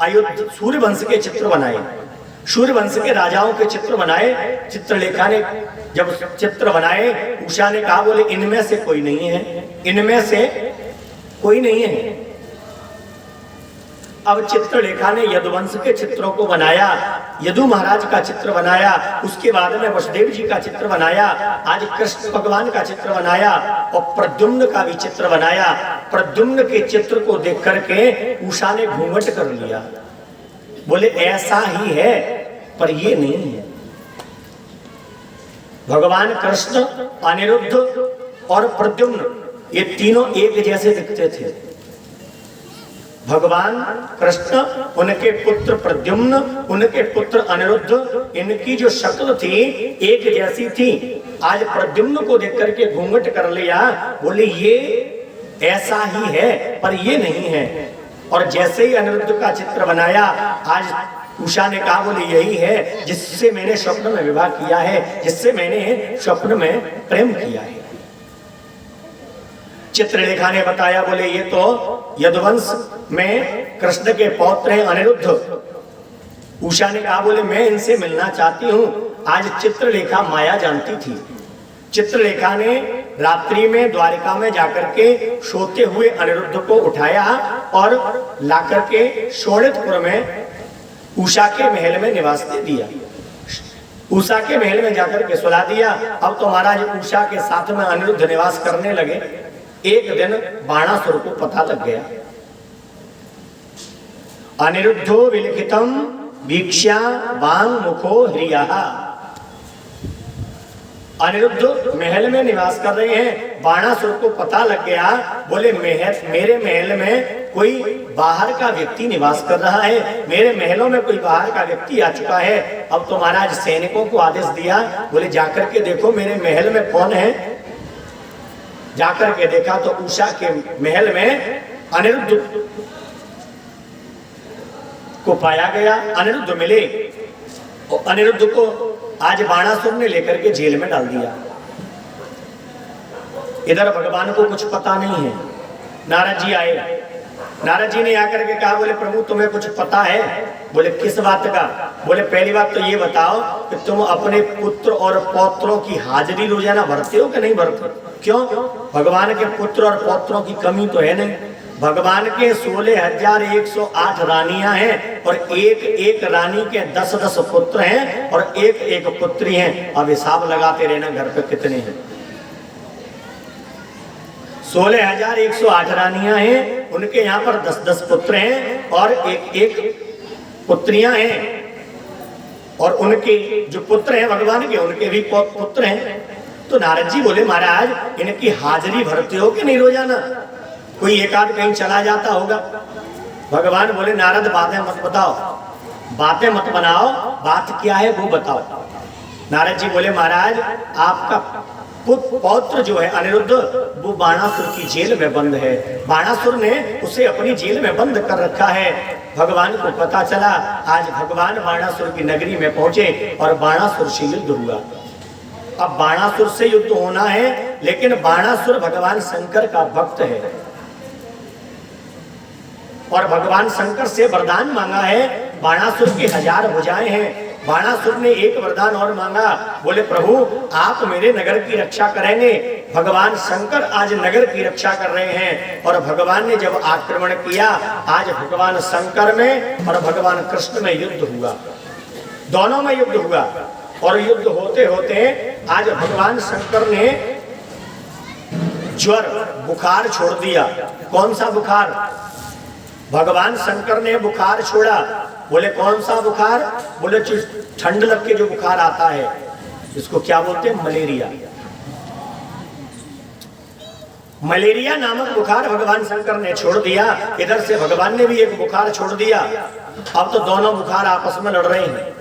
अयोध्या सूर्यवंश के चित्र बनाए, सूर्यवंश के राजाओं के चित्र बनाए। चित्रलेखा ने जब चित्र बनाए, उषा ने कहा, बोले इनमें से कोई नहीं है, इनमें से कोई नहीं है। अब चित्रलेखा ने यदुवंश के चित्रों को बनाया, यदु महाराज का चित्र बनाया, उसके बाद में वसुदेव जी का चित्र बनाया, आज कृष्ण भगवान का चित्र बनाया और प्रद्युम्न का भी चित्र बनाया। प्रद्युम्न के चित्र को देख करके उषा ने घूंघट कर लिया। बोले ऐसा ही है, पर ये नहीं है। भगवान कृष्ण, अनिरुद्ध और प्रद्युम्न ये तीनों एक जैसे दिखते थे। भगवान कृष्ण, उनके पुत्र प्रद्युम्न, उनके पुत्र अनिरुद्ध, इनकी जो शक्ल थी एक जैसी थी। आज प्रद्युम्न को देख करके घूंघट कर लिया। बोले ये ऐसा ही है, पर ये नहीं है। और जैसे ही अनिरुद्ध का चित्र बनाया, आज उषा ने कहा, बोले यही है जिससे मैंने स्वप्न में विवाह किया है, जिससे मैंने स्वप्न में प्रेम किया है। चित्रलेखा ने बताया, बोले ये तो यदुवंश में कृष्ण के पौत्र हैं अनिरुद्ध। उषा ने कहा, बोले मैं इनसे मिलना चाहती हूँ। आज चित्रलेखा माया जानती थी। चित्रलेखा ने रात्रि में द्वारिका में जाकर के सोते हुए अनिरुद्ध को उठाया और लाकर के शोणितपुर में उषा के महल में निवास दे दिया। उषा के महल में जाकर के सुला दिया। अब तो महाराज उषा के साथ में अनिरुद्ध निवास करने लगे। एक दिन बाणासुर को पता लग गया। अनिरुद्धो विलिखितम भिक्षा वांग मुखो ह्रियः। अनिरुद्ध महल में निवास कर रहे हैं, बाणासुर को पता लग गया। बोले मेरे महल में कोई बाहर का व्यक्ति निवास कर रहा है, मेरे महलों में कोई बाहर का व्यक्ति आ चुका है। अब तो महाराज सैनिकों को आदेश दिया, बोले जाकर के देखो मेरे महल में कौन है। जाकर के देखा तो उषा के महल में अनिरुद्ध को पाया गया। अनिरुद्ध मिले और अनिरुद्ध को आज बाणासुर ने लेकर के जेल में डाल दिया। इधर भगवान को कुछ पता नहीं है। नारद जी आए, नारद जी ने आकर के कहा, बोले प्रभु तुम्हें कुछ पता है? बोले किस बात का? बोले पहली बात तो ये बताओ कि तुम अपने पुत्र और पौत्रों की हाजिरी रोजाना भरते हो कि नहीं भरते? क्यों? भगवान के पुत्र और पौत्रों की कमी तो है नहीं। भगवान के 16,108 रानियां हैं और एक एक रानी के 10-10 पुत्र हैं और एक एक पुत्री हैं। अब हिसाब लगाते रहना घर पे कितने हैं। 16,108 रानियां हैं, उनके यहाँ पर 10-10 पुत्र हैं और एक एक पुत्रियां हैं। और उनके जो पुत्र हैं भगवान के, उनके भी पुत्र हैं। तो नारद जी बोले, महाराज इनकी हाजिरी भरते हो कि नहीं रोजाना? कोई एक आध कहीं चला जाता होगा। भगवान बोले, नारद बातें मत बताओ, बातें मत बनाओ, बात क्या है वो बताओ। नारद जी बोले, महाराज आपका पौत्र जो है अनिरुद्ध, वो बाणासुर की जेल में बंद है। बाणासुर ने उसे अपनी जेल में बंद कर रखा है। भगवान को पता चला। आज भगवान बाणासुर की नगरी में पहुंचे और बाणासुर से युद्ध हुआ। अब बाणासुर से युद्ध होना है, लेकिन बाणासुर भगवान शंकर का भक्त है और भगवान शंकर से वरदान मांगा है। बाणासुर की 1000 भुजाएं हैं। बाणासुर ने एक वरदान और मांगा। बोले प्रभु आप मेरे नगर की रक्षा करेंगे। भगवान शंकर आज नगर की रक्षा कर रहे हैं। और भगवान ने जब आक्रमण किया, आज भगवान शंकर में और भगवान कृष्ण में युद्ध हुआ। दोनों में युद्ध हुआ और युद्ध होते होते आज भगवान शंकर ने ज्वर बुखार छोड़ दिया। कौन सा बुखार? भगवान शंकर ने बुखार छोड़ा। बोले कौन सा बुखार? बोले ठंड लग के जो बुखार आता है, इसको क्या बोलते हैं? मलेरिया। मलेरिया नामक बुखार भगवान शंकर ने छोड़ दिया, इधर से भगवान ने भी एक बुखार छोड़ दिया। अब तो दोनों बुखार आपस में लड़ रहे हैं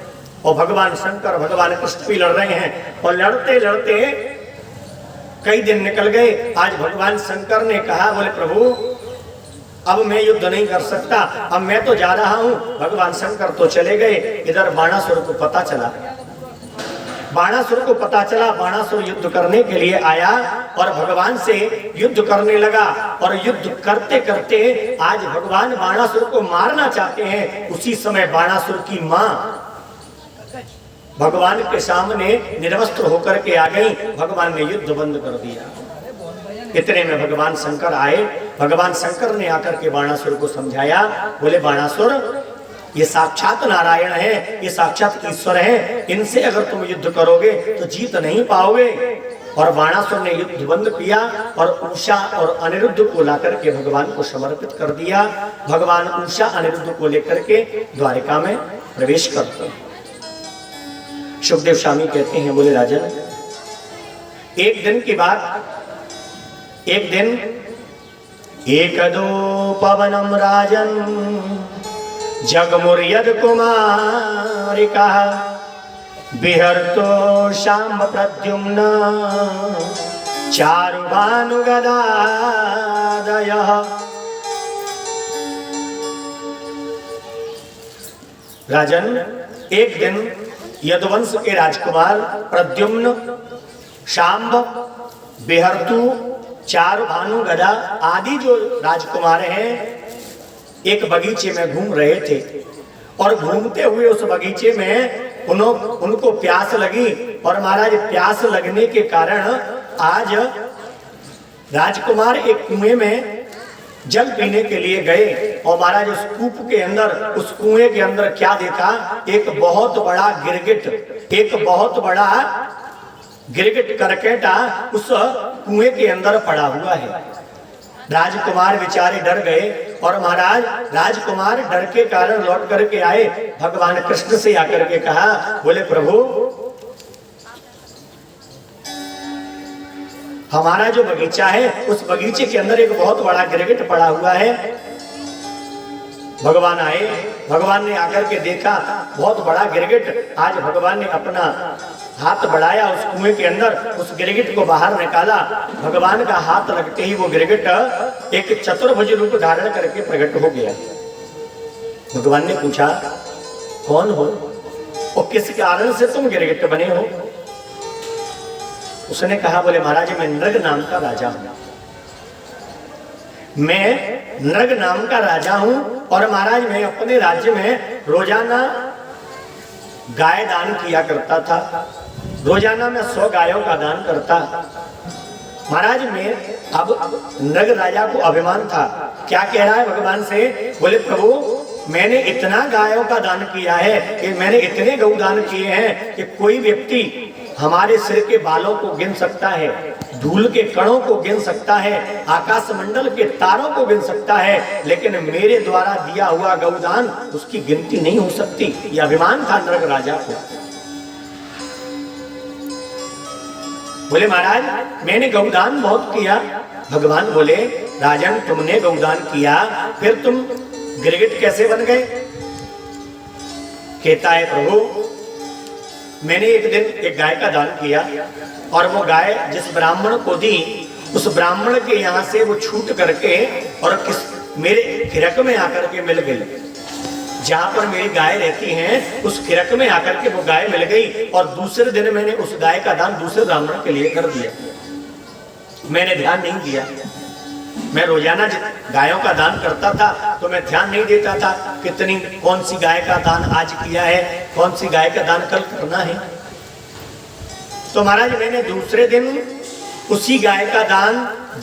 और भगवान शंकर भगवान कृष्ण भी लड़ रहे हैं। और लड़ते लड़ते कई दिन निकल गए। आज भगवान शंकर ने कहा, बोले प्रभु अब मैं युद्ध नहीं कर सकता, अब मैं तो जा रहा हूं। भगवान शंकर तो चले गए। इधर बाणासुर को पता चला, बाणासुर को पता चला, बाणासुर युद्ध करने के लिए आया और भगवान से युद्ध करने लगा। और युद्ध करते करते आज भगवान बाणासुर को मारना चाहते हैं। उसी समय बाणासुर की मां भगवान के सामने निर्वस्त्र होकर के आ गई। भगवान ने युद्ध बंद कर दिया। इतने में भगवान शंकर आए। भगवान शंकर ने आकर के बाणासुर को समझाया। बोले बाणासुर, ये साक्षात नारायण है, ये साक्षात ईश्वर है, इनसे अगर तुम युद्ध करोगे तो जीत नहीं पाओगे। और बाणासुर ने युद्ध बंद किया और उषा और अनिरुद्ध को लाकर के भगवान को समर्पित कर दिया। भगवान उषा अनिरुद्ध को लेकर के द्वारिका में प्रवेश करते हैं। सुखदेव स्वामी कहते हैं, बोले राजन, एक दिन की बात, एक दिन एकदो पवनम राजन जगमुर्यद कुमारिका बिहर्तो शाम्ब प्रद्युम्न चारुभानुगदादयः। राजन, एक दिन यदुवंश के राजकुमार प्रद्युम्न, शाम्ब, बिहर्तु, चारुभानु गदा आदि जो राजकुमार हैं एक बगीचे में घूम रहे थे। और घूमते हुए उस बगीचे में उनको प्यास लगी। और महाराज प्यास लगने के कारण आज राजकुमार एक कुएं में जल पीने के लिए गए। और महाराज उस कूप के अंदर, उस कुएं के अंदर क्या देखा? एक बहुत बड़ा गिरगिट, एक बहुत बड़ा गिरगिट करकेटा उस कुएं के अंदर पड़ा हुआ है। राजकुमार बेचारे डर गए। और महाराज राजकुमार डर के कारण लौट करके आए। भगवान कृष्ण से आकर के कहा, बोले प्रभु हमारा जो बगीचा है उस बगीचे के अंदर एक बहुत बड़ा गिरगिट पड़ा हुआ है। भगवान आए, भगवान ने आकर के देखा बहुत बड़ा गिरगिट। आज भगवान ने अपना हाथ बढ़ाया उस कुएं के अंदर, उस गिरगिट को बाहर निकाला। भगवान का हाथ लगते ही वो गिरगिट एक चतुर्भुज रूप धारण करके प्रकट हो गया। भगवान ने पूछा, कौन हो और किस कारण से तुम गिरगिट बने हो? उसने कहा, बोले महाराज मैं नृग नाम का राजा हूं, मैं नृग नाम का राजा हूं। और महाराज मैं अपने राज्य में रोजाना गाय दान किया करता था। रोजाना मैं 100 गायों का दान करता। महाराज मैं अब नृग राजा को अभिमान था। क्या कह रहा है भगवान से? बोले प्रभु मैंने इतना गायों का दान किया है कि मैंने इतने गौ दान किए हैं कि कोई व्यक्ति हमारे सिर के बालों को गिन सकता है, धूल के कणों को गिन सकता है, आकाश मंडल के तारों को गिन सकता है, लेकिन मेरे द्वारा दिया हुआ गौदान उसकी गिनती नहीं हो सकती। यह अभिमान था नृग राजा को। बोले महाराज मैंने गौदान बहुत किया। भगवान बोले राजन तुमने गौदान किया, फिर तुम गिरगिट कैसे बन गए? कहता है प्रभु मैंने एक दिन एक गाय का दान किया और वो गाय जिस ब्राह्मण को दी उस ब्राह्मण के यहाँ से वो छूट करके और मेरे खिरक में आकर के मिल गई। जहां पर मेरी गाय रहती हैं उस खिरक में आकर के वो गाय मिल गई। और दूसरे दिन मैंने उस गाय का दान दूसरे ब्राह्मण के लिए कर दिया। मैंने ध्यान नहीं दिया। मैं रोजाना गायों का दान करता था तो मैं ध्यान नहीं देता था कितनी कौन सी गाय का दान आज किया है, कौन सी गाय का दान कल करना है। तो महाराज मैंने दूसरे दिन उसी गाय का दान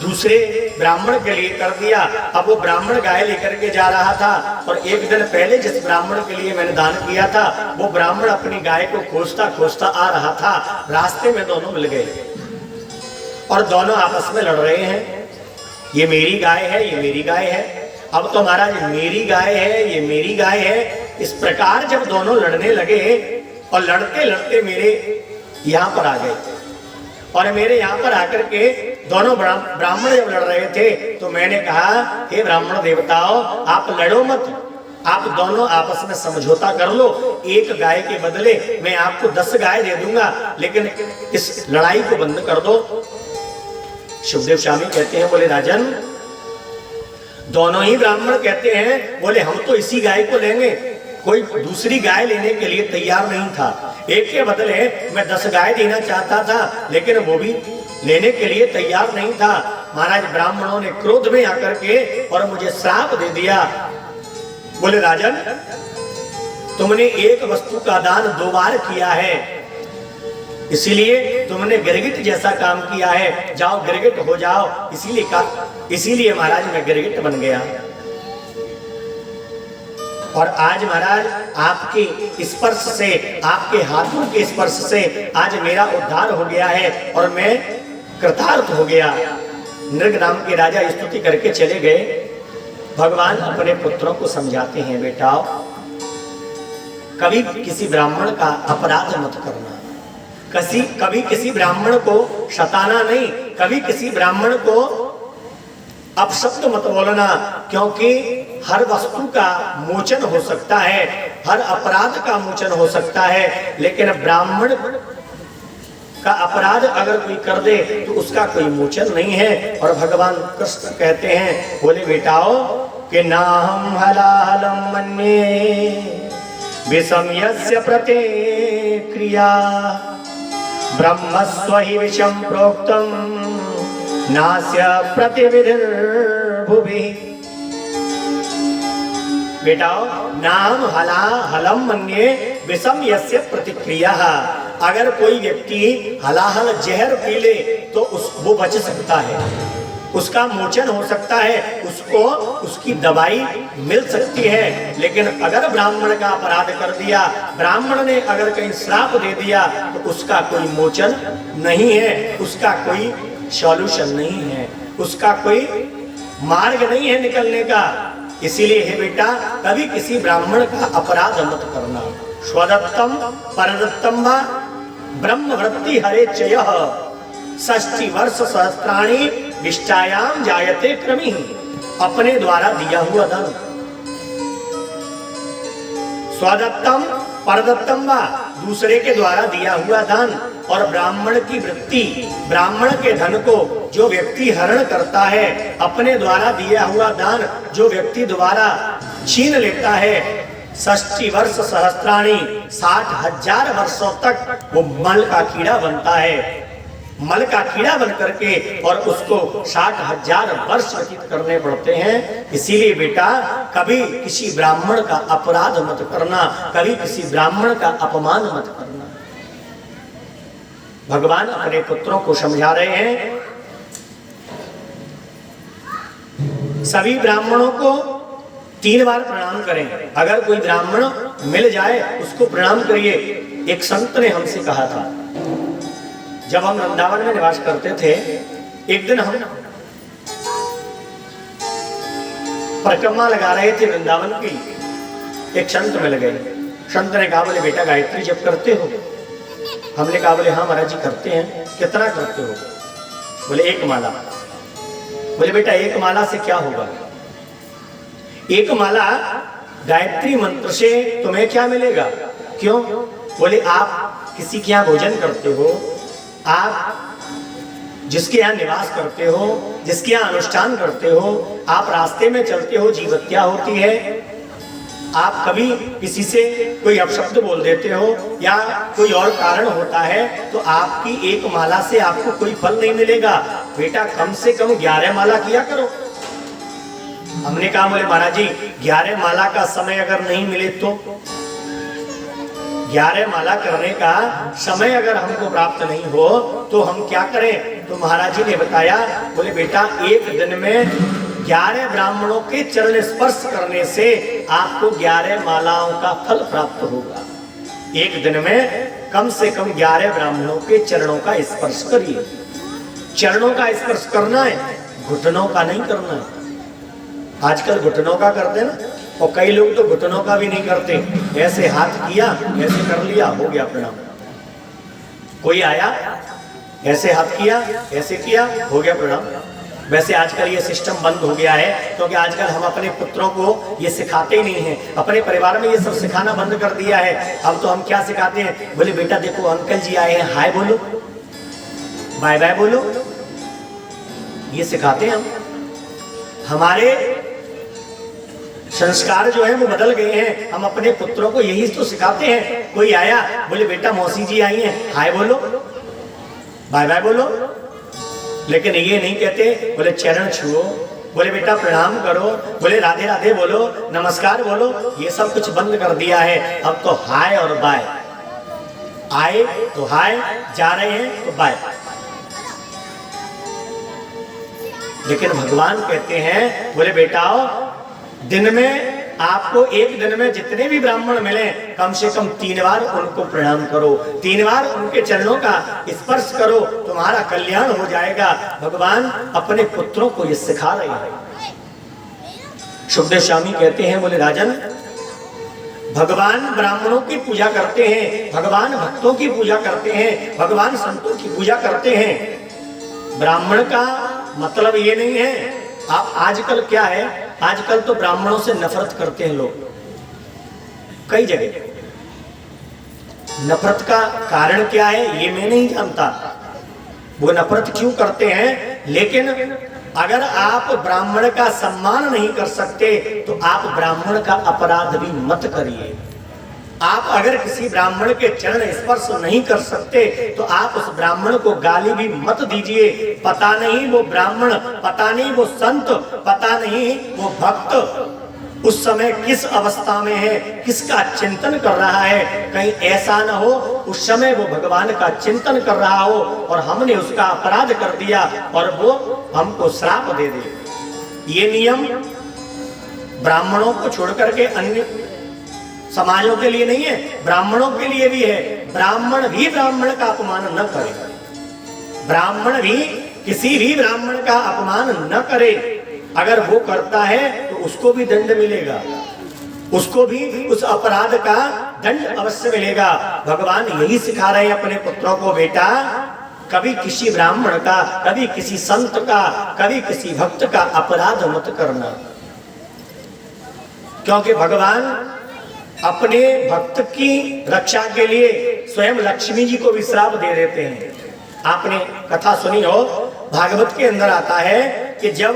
दूसरे ब्राह्मण के लिए कर दिया। अब वो ब्राह्मण गाय लेकर के जा रहा था और एक दिन पहले जिस ब्राह्मण के लिए मैंने दान किया था वो ब्राह्मण अपनी गाय को खोजता खोजता आ रहा था। रास्ते में दोनों मिल गए और दोनों आपस में लड़ रहे हैं, ये मेरी गाय है, ये मेरी गाय है। अब तो महाराज मेरी गाय है, ये मेरी गाय है। इस प्रकार जब दोनों लड़ने लगे और लड़ते लड़ते मेरे यहाँ पर आ गए। और मेरे यहाँ पर आकर के दोनों ब्राह्मण जब लड़ रहे थे तो मैंने कहा, हे ब्राह्मण देवताओं, आप लड़ो मत, आप दोनों आपस में समझौता कर लो। एक गाय के बदले मैं आपको 10 गाय दे दूंगा, लेकिन इस लड़ाई को बंद कर दो। शुभदेव स्वामी कहते हैं, बोले राजन, दोनों ही ब्राह्मण कहते हैं, बोले हम तो इसी गाय को लेंगे, कोई दूसरी गाय लेने के लिए तैयार नहीं था। एक के बदले मैं 10 गाय देना चाहता था, लेकिन वो भी लेने के लिए तैयार नहीं था। महाराज ब्राह्मणों ने क्रोध में आकर के और मुझे श्राप दे दिया। बोले राजन, तुमने एक वस्तु का दान 2 बार किया है, इसीलिए तुमने गिरगिट जैसा काम किया है, जाओ गिरगिट हो जाओ। इसीलिए महाराज मैं गिरगिट बन गया। और आज महाराज आपके स्पर्श से, आपके हाथों के स्पर्श से आज मेरा उद्धार हो गया है और मैं कृतार्थ हो गया। नृग नाम के राजा स्तुति करके चले गए। भगवान अपने पुत्रों को समझाते हैं, बेटा कभी किसी ब्राह्मण का अपराध मत करना, कभी किसी ब्राह्मण को सताना नहीं, कभी किसी ब्राह्मण को अपशब्द मत बोलना, क्योंकि हर वस्तु का मोचन हो सकता है, हर अपराध का मोचन हो सकता है, लेकिन ब्राह्मण का अपराध अगर कोई कर दे तो उसका कोई मोचन नहीं है। और भगवान कृष्ण कहते हैं, बोले बेटाओ कि नाहं हलाहलं मन्ये विषम्यस्य प्रतिक्रिया ब्रह्मस्व हि विषं प्रोक्तं नास्य प्रतिविधिर्भुवि। बेटाओ, नाम हला हलम मन्ये विषम यस्य प्रतिक्रिया। अगर कोई व्यक्ति हलाहल जहर पी ले तो वो बच सकता है, उसका मोचन हो सकता है, उसको उसकी दवाई मिल सकती है। लेकिन अगर ब्राह्मण का अपराध कर दिया, ब्राह्मण ने अगर कहीं श्राप दे दिया तो उसका कोई मोचन नहीं है, उसका कोई सॉल्यूशन नहीं है, उसका कोई मार्ग नहीं है निकलने का। इसीलिए हे बेटा, कभी किसी ब्राह्मण का अपराध मत करना। स्वदत्तम परदत्तम वा ब्रह्मवृत्ति हरे चयः 60 वर्ष सहस्त्राणि विष्टायाम जायते क्रमी। अपने द्वारा दिया हुआ धन, स्वदत्तम परदत्तम वा दूसरे के द्वारा दिया हुआ धन, और ब्राह्मण की वृत्ति, ब्राह्मण के धन को जो व्यक्ति हरण करता है, अपने द्वारा दिया हुआ दान जो व्यक्ति द्वारा छीन लेता है, 60 वर्ष सहस्त्राणि 60,000 वर्षों तक वो मल का कीड़ा बनता है। मल का कीड़ा बन करके और उसको 60,000 वर्ष व्यतीत करने पड़ते हैं। इसीलिए बेटा, कभी किसी ब्राह्मण का अपराध मत करना, कभी किसी ब्राह्मण का अपमान मत करना। भगवान अपने पुत्रों को समझा रहे हैं, सभी ब्राह्मणों को 3 बार प्रणाम करें। अगर कोई ब्राह्मण मिल जाए उसको प्रणाम करिए। एक संत ने हमसे कहा था, जब हम वृंदावन में निवास करते थे, एक दिन हम परिक्रमा लगा रहे थे वृंदावन की, एक संत मिल गए। संत ने कहा, बोले बेटा गायत्री जप करते हो? हमने कहा, बोले हाँ महाराज जी करते हैं। कितना करते हो? बोले 1 माला। बोले बेटा 1 माला से क्या होगा? 1 माला गायत्री मंत्र से तुम्हें क्या मिलेगा? क्यों? बोले आप किसी के यहाँ भोजन करते हो, आप जिसके यहाँ निवास करते हो, जिसके यहाँ अनुष्ठान करते हो, आप रास्ते में चलते हो, जीवत्या होती है, आप कभी किसी से कोई अपशब्द बोल देते हो या कोई और कारण होता है, तो आपकी 1 माला से आपको कोई फल नहीं मिलेगा। बेटा कम से कम 11 माला किया करो। हमने कहा, बोले महाराज जी 11 माला का समय अगर नहीं मिले तो? 11 माला करने का समय अगर हमको प्राप्त नहीं हो तो हम क्या करें? तो महाराज जी ने बताया, बोले बेटा 1 दिन में 11 ब्राह्मणों के चरण स्पर्श करने से आपको 11 मालाओं का फल प्राप्त होगा। 1 दिन में कम से कम 11 ब्राह्मणों के चरणों का स्पर्श करिए। चरणों का स्पर्श करना है, घुटनों का नहीं करना है। आजकल घुटनों का करते ना, और कई लोग तो घुटनों का भी नहीं करते, ऐसे हाथ किया, ऐसे कर लिया, हो गया प्रणाम। कोई आया, ऐसे हाथ किया, ऐसे किया, हो गया प्रणाम। वैसे आजकल ये सिस्टम बंद हो गया है, क्योंकि आजकल हम अपने पुत्रों को ये सिखाते ही नहीं हैं, अपने परिवार में ये सब सिखाना बंद कर दिया है। अब तो हम क्या सिखाते हैं, बोले बेटा देखो अंकल जी आए हैं, हाय बोलो, बाय बाय बोलो, ये सिखाते हैं हम। हमारे संस्कार जो है वो बदल गए हैं, हम अपने पुत्रों को यही तो सिखाते हैं। कोई आया, बोले बेटा मौसी जी आई हैं, हाय बोलो, बाय बाय बोलो, लेकिन ये नहीं कहते बोले चरण छुओ, बोले बेटा प्रणाम करो, बोले राधे राधे बोलो, नमस्कार बोलो, ये सब कुछ बंद कर दिया है। अब तो हाय और बाय, आए तो हाय, जा रहे हैं तो बाय। लेकिन भगवान कहते हैं, बोले बेटाओ दिन में आपको एक दिन में जितने भी ब्राह्मण मिले कम से कम 3 बार उनको प्रणाम करो, 3 बार उनके चरणों का स्पर्श करो, तुम्हारा कल्याण हो जाएगा। भगवान अपने पुत्रों को ये सिखा रहे हैं। सुखदेव स्वामी कहते हैं, बोले राजन भगवान ब्राह्मणों की पूजा करते हैं, भगवान भक्तों की पूजा करते हैं, भगवान संतों की पूजा करते हैं। ब्राह्मण का मतलब ये नहीं है, आप आजकल क्या है, आजकल तो ब्राह्मणों से नफरत करते हैं लोग, कई जगह। नफरत का कारण क्या है ये मैं नहीं जानता, वो नफरत क्यों करते हैं, लेकिन अगर आप ब्राह्मण का सम्मान नहीं कर सकते तो आप ब्राह्मण का अपराध भी मत करिए। आप अगर किसी ब्राह्मण के चरण स्पर्श नहीं कर सकते तो आप उस ब्राह्मण को गाली भी मत दीजिए। पता नहीं वो ब्राह्मण, पता नहीं वो संत, पता नहीं वो भक्त उस समय किस अवस्था में है, किसका चिंतन कर रहा है। कहीं ऐसा न हो उस समय वो भगवान का चिंतन कर रहा हो और हमने उसका अपराध कर दिया और वो हमको श्राप दे दे। ये नियम ब्राह्मणों को छोड़ करके अन्य समाजों के लिए नहीं है, ब्राह्मणों के लिए भी है। ब्राह्मण भी ब्राह्मण का अपमान न करे, ब्राह्मण भी किसी भी ब्राह्मण का अपमान न करे। अगर वो करता है तो उसको भी दंड मिलेगा, उसको भी उस अपराध का दंड अवश्य मिलेगा। भगवान यही सिखा रहे हैं अपने पुत्रों को, बेटा कभी किसी ब्राह्मण का, कभी किसी संत का, कभी किसी भक्त का अपराध मत करना, क्योंकि भगवान अपने भक्त की रक्षा के लिए स्वयं लक्ष्मी जी को भी श्राप दे देते हैं। आपने कथा सुनी हो, भागवत के अंदर आता है कि जब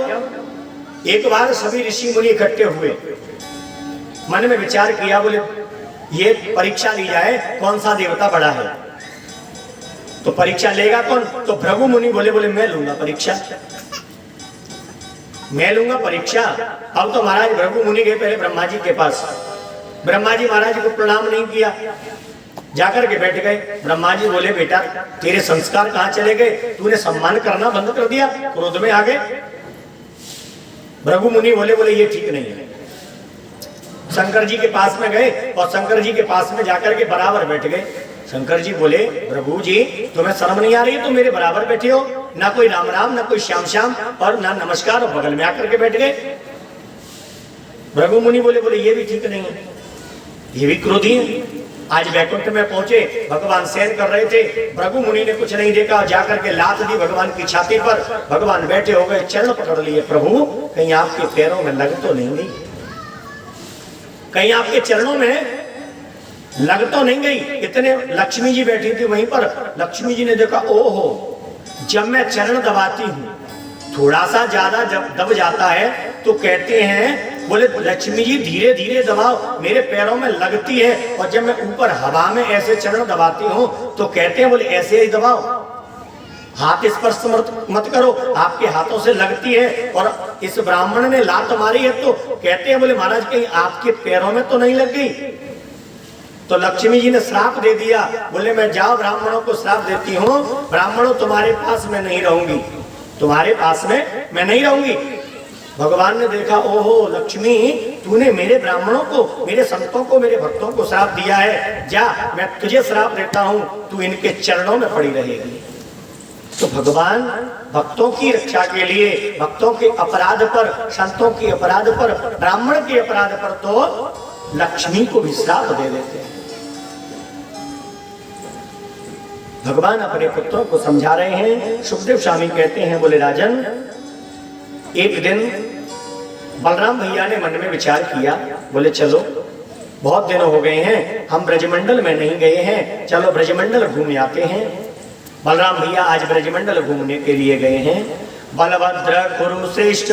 एक बार सभी ऋषि मुनि इकट्ठे हुए, मन में विचार किया, बोले ये परीक्षा ली जाए कौन सा देवता बड़ा है। तो परीक्षा लेगा कौन, तो भृगु मुनि बोले मैं लूंगा परीक्षा, मैं लूंगा परीक्षा। अब तो महाराज भृगु मुनि गए पहले ब्रह्मा जी के पास, ब्रह्मा जी महाराज को प्रणाम नहीं किया, जाकर के बैठ गए। ब्रह्मा जी बोले बेटा तेरे संस्कार कहाँ चले गए, तूने सम्मान करना बंद कर दिया, क्रोध में आ गए। भृगु मुनि बोले ये ठीक नहीं है। शंकर जी के पास में गए और शंकर जी के पास में जाकर के बराबर बैठ गए। शंकर जी बोले प्रभु जी तुम्हें शर्म नहीं आ रही, तुम मेरे बराबर बैठे हो, ना कोई राम राम, ना कोई श्याम श्याम और ना नमस्कार, और बगल में आकर के बैठ गए। भृगु मुनि बोले ये भी ठीक नहीं है, ये भी क्रोधी है। आज वैकुंठ में पहुंचे, भगवान शयन कर रहे थे, भृगु मुनि ने कुछ नहीं देखा, जाकर के लात दी भगवान की छाती पर। भगवान बैठे हो गए, चरण पकड़ लिए, प्रभु कहीं आपके पैरों में लग तो नहीं गई, कहीं आपके चरणों में लग तो नहीं गई। इतने लक्ष्मी जी बैठी थी वहीं पर, लक्ष्मी जी ने देखा ओहो, जब मैं चरण दबाती हूँ थोड़ा सा ज्यादा जब दब जाता है तो कहते हैं, बोले लक्ष्मी जी धीरे धीरे दबाओ, मेरे पैरों में लगती है, और जब मैं ऊपर हवा में ऐसे चरण दबाती हूँ तो कहते हैं बोले ऐसे ही दबाओ, हाथ स्पर्श मत करो, आपके हाथों से लगती है। और इस ब्राह्मण ने लात मारी है तो कहते हैं बोले महाराज कहीं आपके पैरों में तो नहीं लग गई। तो लक्ष्मी जी ने श्राप दे दिया, बोले मैं जाओ ब्राह्मणों को श्राप देती हूँ, ब्राह्मणों तुम्हारे पास मैं नहीं रहूंगी, तुम्हारे पास में मैं नहीं रहूंगी। भगवान ने देखा ओहो लक्ष्मी तूने मेरे ब्राह्मणों को, मेरे संतों को, मेरे भक्तों को श्राप दिया है, जा मैं तुझे श्राप देता हूं, तू इनके चरणों में पड़ी रहेगी। तो भगवान भक्तों की रक्षा के लिए, भक्तों के अपराध पर, संतों के अपराध पर, ब्राह्मण के अपराध पर तो लक्ष्मी को भी श्राप दे देते हैं। भगवान अपने पुत्रों को समझा रहे हैं। सुखदेव स्वामी कहते हैं, बोले राजन, एक दिन बलराम भैया ने मन में विचार किया, बोले चलो बहुत दिन हो गए हैं, हम ब्रजमंडल में नहीं गए हैं, चलो ब्रजमंडल घूम आते हैं। बलराम भैया आज ब्रजमंडल घूमने के लिए गए हैं। बलभद्र कुरुश्रेष्ठ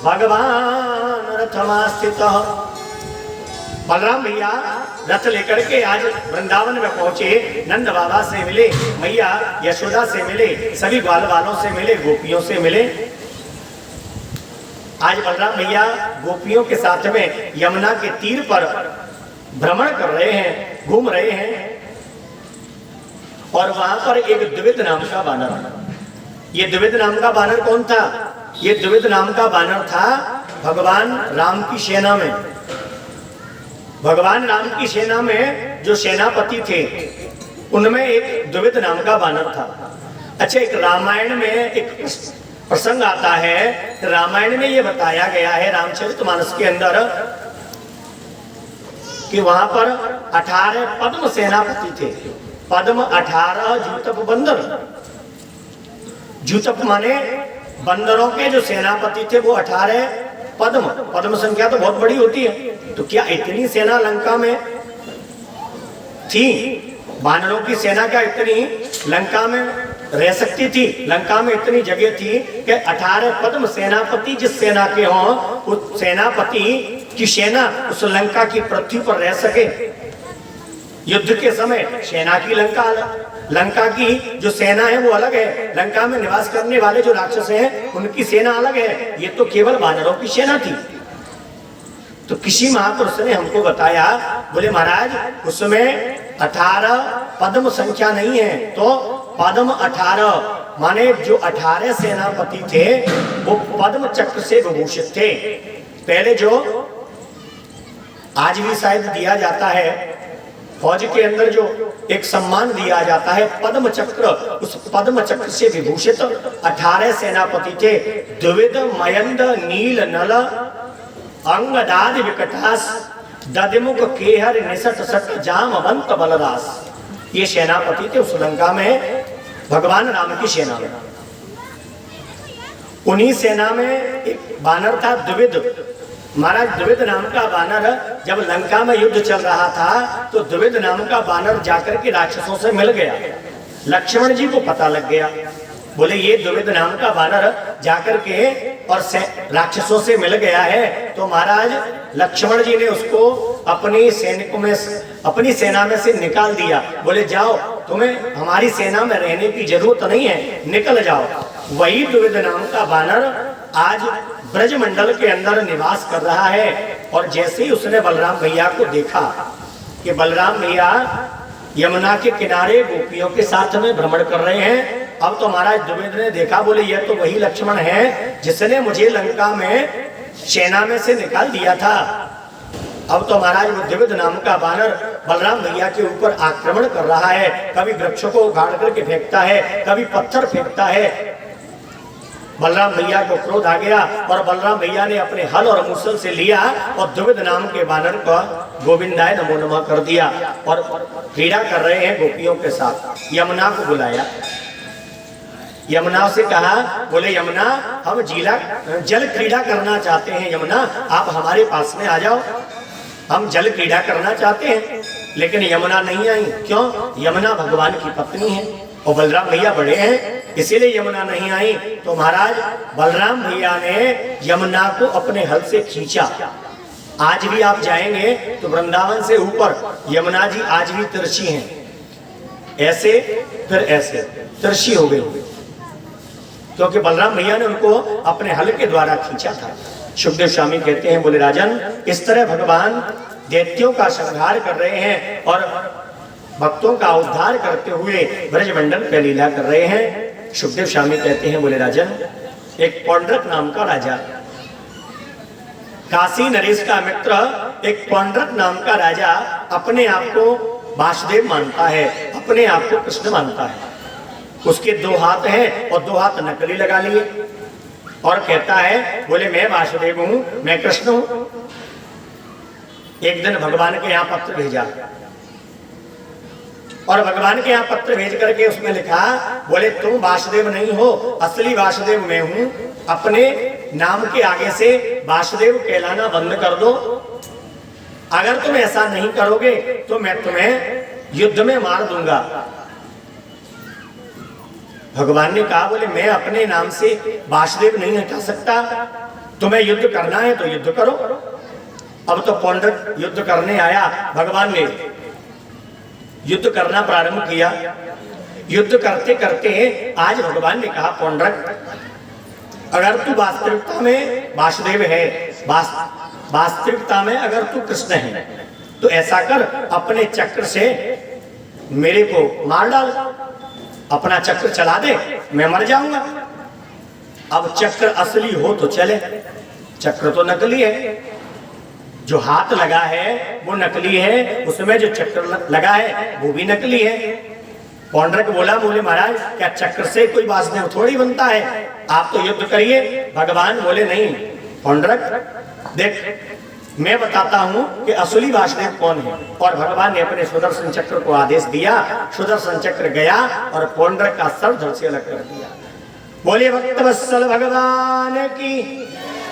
भगवान रथमास्थित। बलराम भैया रथ लेकर के आज वृंदावन में पहुंचे, नंद बाबा से मिले, मैया यशोदा से मिले, सभी ग्वाल वालों से मिले, गोपियों से मिले। आज बलराम भैया गोपियों के साथ में यमुना के तीर पर भ्रमण कर रहे हैं, घूम रहे हैं। और वहां पर एक द्विविद नाम का बानर। ये द्विविद नाम का बानर कौन था? ये द्विविद नाम का बानर था भगवान राम की सेना में। भगवान राम की सेना में जो सेनापति थे उनमें एक द्विविद नाम का बानर था। अच्छा, एक रामायण में एक प्रसंग आता है, रामायण में ये बताया गया है, रामचरितमानस के अंदर, कि वहां पर 18 पद्म सेनापति थे। पद्म 18 जूतप बंदर। जूतप माने बंदरों के जो सेनापति थे वो 18 पद्म। पद्म संख्या तो बहुत बड़ी होती है, तो क्या इतनी सेना लंका में थी? वानरों की सेना क्या इतनी लंका में रह सकती थी? लंका में इतनी जगह थी कि 18 पद्म सेनापति जिस सेना के हों, उस सेनापति की सेना उस लंका की पृथ्वी पर रह सके। युद्ध के समय सेना की लंका अलग, लंका की जो सेना है वो अलग है, लंका में निवास करने वाले जो राक्षस हैं उनकी सेना अलग है। ये तो केवल वानरों की सेना थी। तो किसी महापुरुष ने हमको बताया, बोले महाराज उसमें 18 पद्म संख्या नहीं है, तो पद्म 18 माने जो 18 सेनापति थे वो पद्म चक्र से विभूषित थे। पहले जो आज भी शायद दिया जाता है, फौज के अंदर जो एक सम्मान दिया जाता है पद्म चक्र, उस पद्म चक्र से विभूषित 18 सेनापति थे। द्विविद मयंद नील नल अंगदाद विकटास ददिमुख केहर निसट सट जामवंत बलदास। ये सेनापति थे उस लंका में, भगवान राम की सेना में। उन्हीं सेना में एक बानर था द्विविद। महाराज द्विविद नाम का बानर जब लंका में युद्ध चल रहा था तो द्विविद नाम का बानर जाकर के राक्षसों से मिल गया। लक्ष्मण जी को पता लग गया, बोले ये द्विविद नाम का बानर जाकर के और राक्षसों से मिल गया है। तो महाराज लक्ष्मण जी ने उसको अपनी सैनिकों में, अपनी सेना में से निकाल दिया। बोले जाओ, तुम्हें हमारी सेना में रहने की जरूरत नहीं है, निकल जाओ। वही द्विविद नाम का बानर आज ब्रजमंडल के अंदर निवास कर रहा है। और जैसे ही उसने बलराम भैया को देखा कि बलराम भैया यमुना के किनारे गोपियों के साथ में भ्रमण कर रहे हैं, अब तो महाराज द्विविद ने देखा, बोले यह तो वही लक्ष्मण है जिसने मुझे लंका में सेना में से निकाल दिया था। अब तो महाराज वो द्विविद नाम का बानर बलराम भैया के ऊपर आक्रमण कर रहा है, कभी वृक्षों को उखाड़ करके फेंकता है, कभी पत्थर फेंकता है। बलराम भैया को क्रोध आ गया और बलराम भैया ने अपने हल और मुसल से लिया और द्विविद नाम के बानर को गोविंदाय नमो नमः कर दिया और क्रीड़ा कर रहे हैं गोपियों के साथ। यमुना को बुलाया, यमुना से कहा, बोले यमुना हम जल क्रीड़ा करना चाहते हैं, यमुना आप हमारे पास में आ जाओ, हम जल क्रीड़ा करना चाहते हैं। लेकिन यमुना नहीं आई। क्यों? यमुना भगवान की पत्नी है और बलराम भैया बड़े हैं, इसीलिए यमुना नहीं आई। तो महाराज बलराम भैया ने यमुना को अपने हल से खींचा। आज भी आप जाएंगे तो वृंदावन से ऊपर यमुना जी आज भी तिरछी हैं, ऐसे फिर ऐसे तिरछी हो गई, क्योंकि बलराम भैया ने उनको अपने हल के द्वारा खींचा था। सुखदेव स्वामी कहते हैं, बोले राजन इस तरह भगवान दैत्यों का संहार कर रहे हैं और भक्तों का उद्धार करते हुए ब्रजमंडल पे लीला कर रहे हैं। सुखदेव स्वामी कहते हैं, बोले राजन एक पौंड्रक नाम का राजा, काशी नरेश का मित्र एक पौंड्रक नाम का राजा अपने आप को वासुदेव मानता है, अपने आप को कृष्ण मानता है। उसके 2 हाथ हैं और 2 हाथ नकली लगा लिए और कहता है बोले मैं वासुदेव हूं, मैं कृष्ण हूं। एक दिन भगवान के यहां पत्र भेजा और भगवान के यहाँ पत्र भेज करके उसमें लिखा बोले तुम वासुदेव नहीं हो, असली वासुदेव मैं हूं। अपने नाम के आगे से वासुदेव कहलाना बंद कर दो। अगर तुम ऐसा नहीं करोगे तो मैं तुम्हें युद्ध में मार दूंगा। भगवान ने कहा बोले मैं अपने नाम से वासुदेव नहीं हटा सकता, तुम्हें युद्ध करना है तो युद्ध करो। अब तो पौंड्रक युद्ध करने आया, भगवान ने युद्ध करना प्रारंभ किया। युद्ध करते करते आज भगवान ने कहा पौंड्रक अगर तू वास्तविकता में वासुदेव है, वास्तविकता में अगर तू कृष्ण है तो ऐसा कर अपने चक्र से मेरे को मार डाल, अपना चक्र चला दे, मैं मर जाऊंगा। अब चक्र असली हो तो चले, चक्र तो नकली है। जो हाथ लगा है वो नकली है, उसमें जो चक्र लगा है वो भी नकली है। पौंड्रक बोला बोले महाराज क्या चक्र से कोई वासुदेव थोड़ी बनता है, आप तो युद्ध करिए। भगवान बोले नहीं पौंड्रक देख मैं बताता हूं कि असली वासुदेव कौन है। और भगवान ने अपने सुदर्शन चक्र को आदेश दिया, सुदर्शन चक्र गया और पौंड्रक का सर धड़ से अलग कर दिया। बोले भक्तवत्सल भगवान की।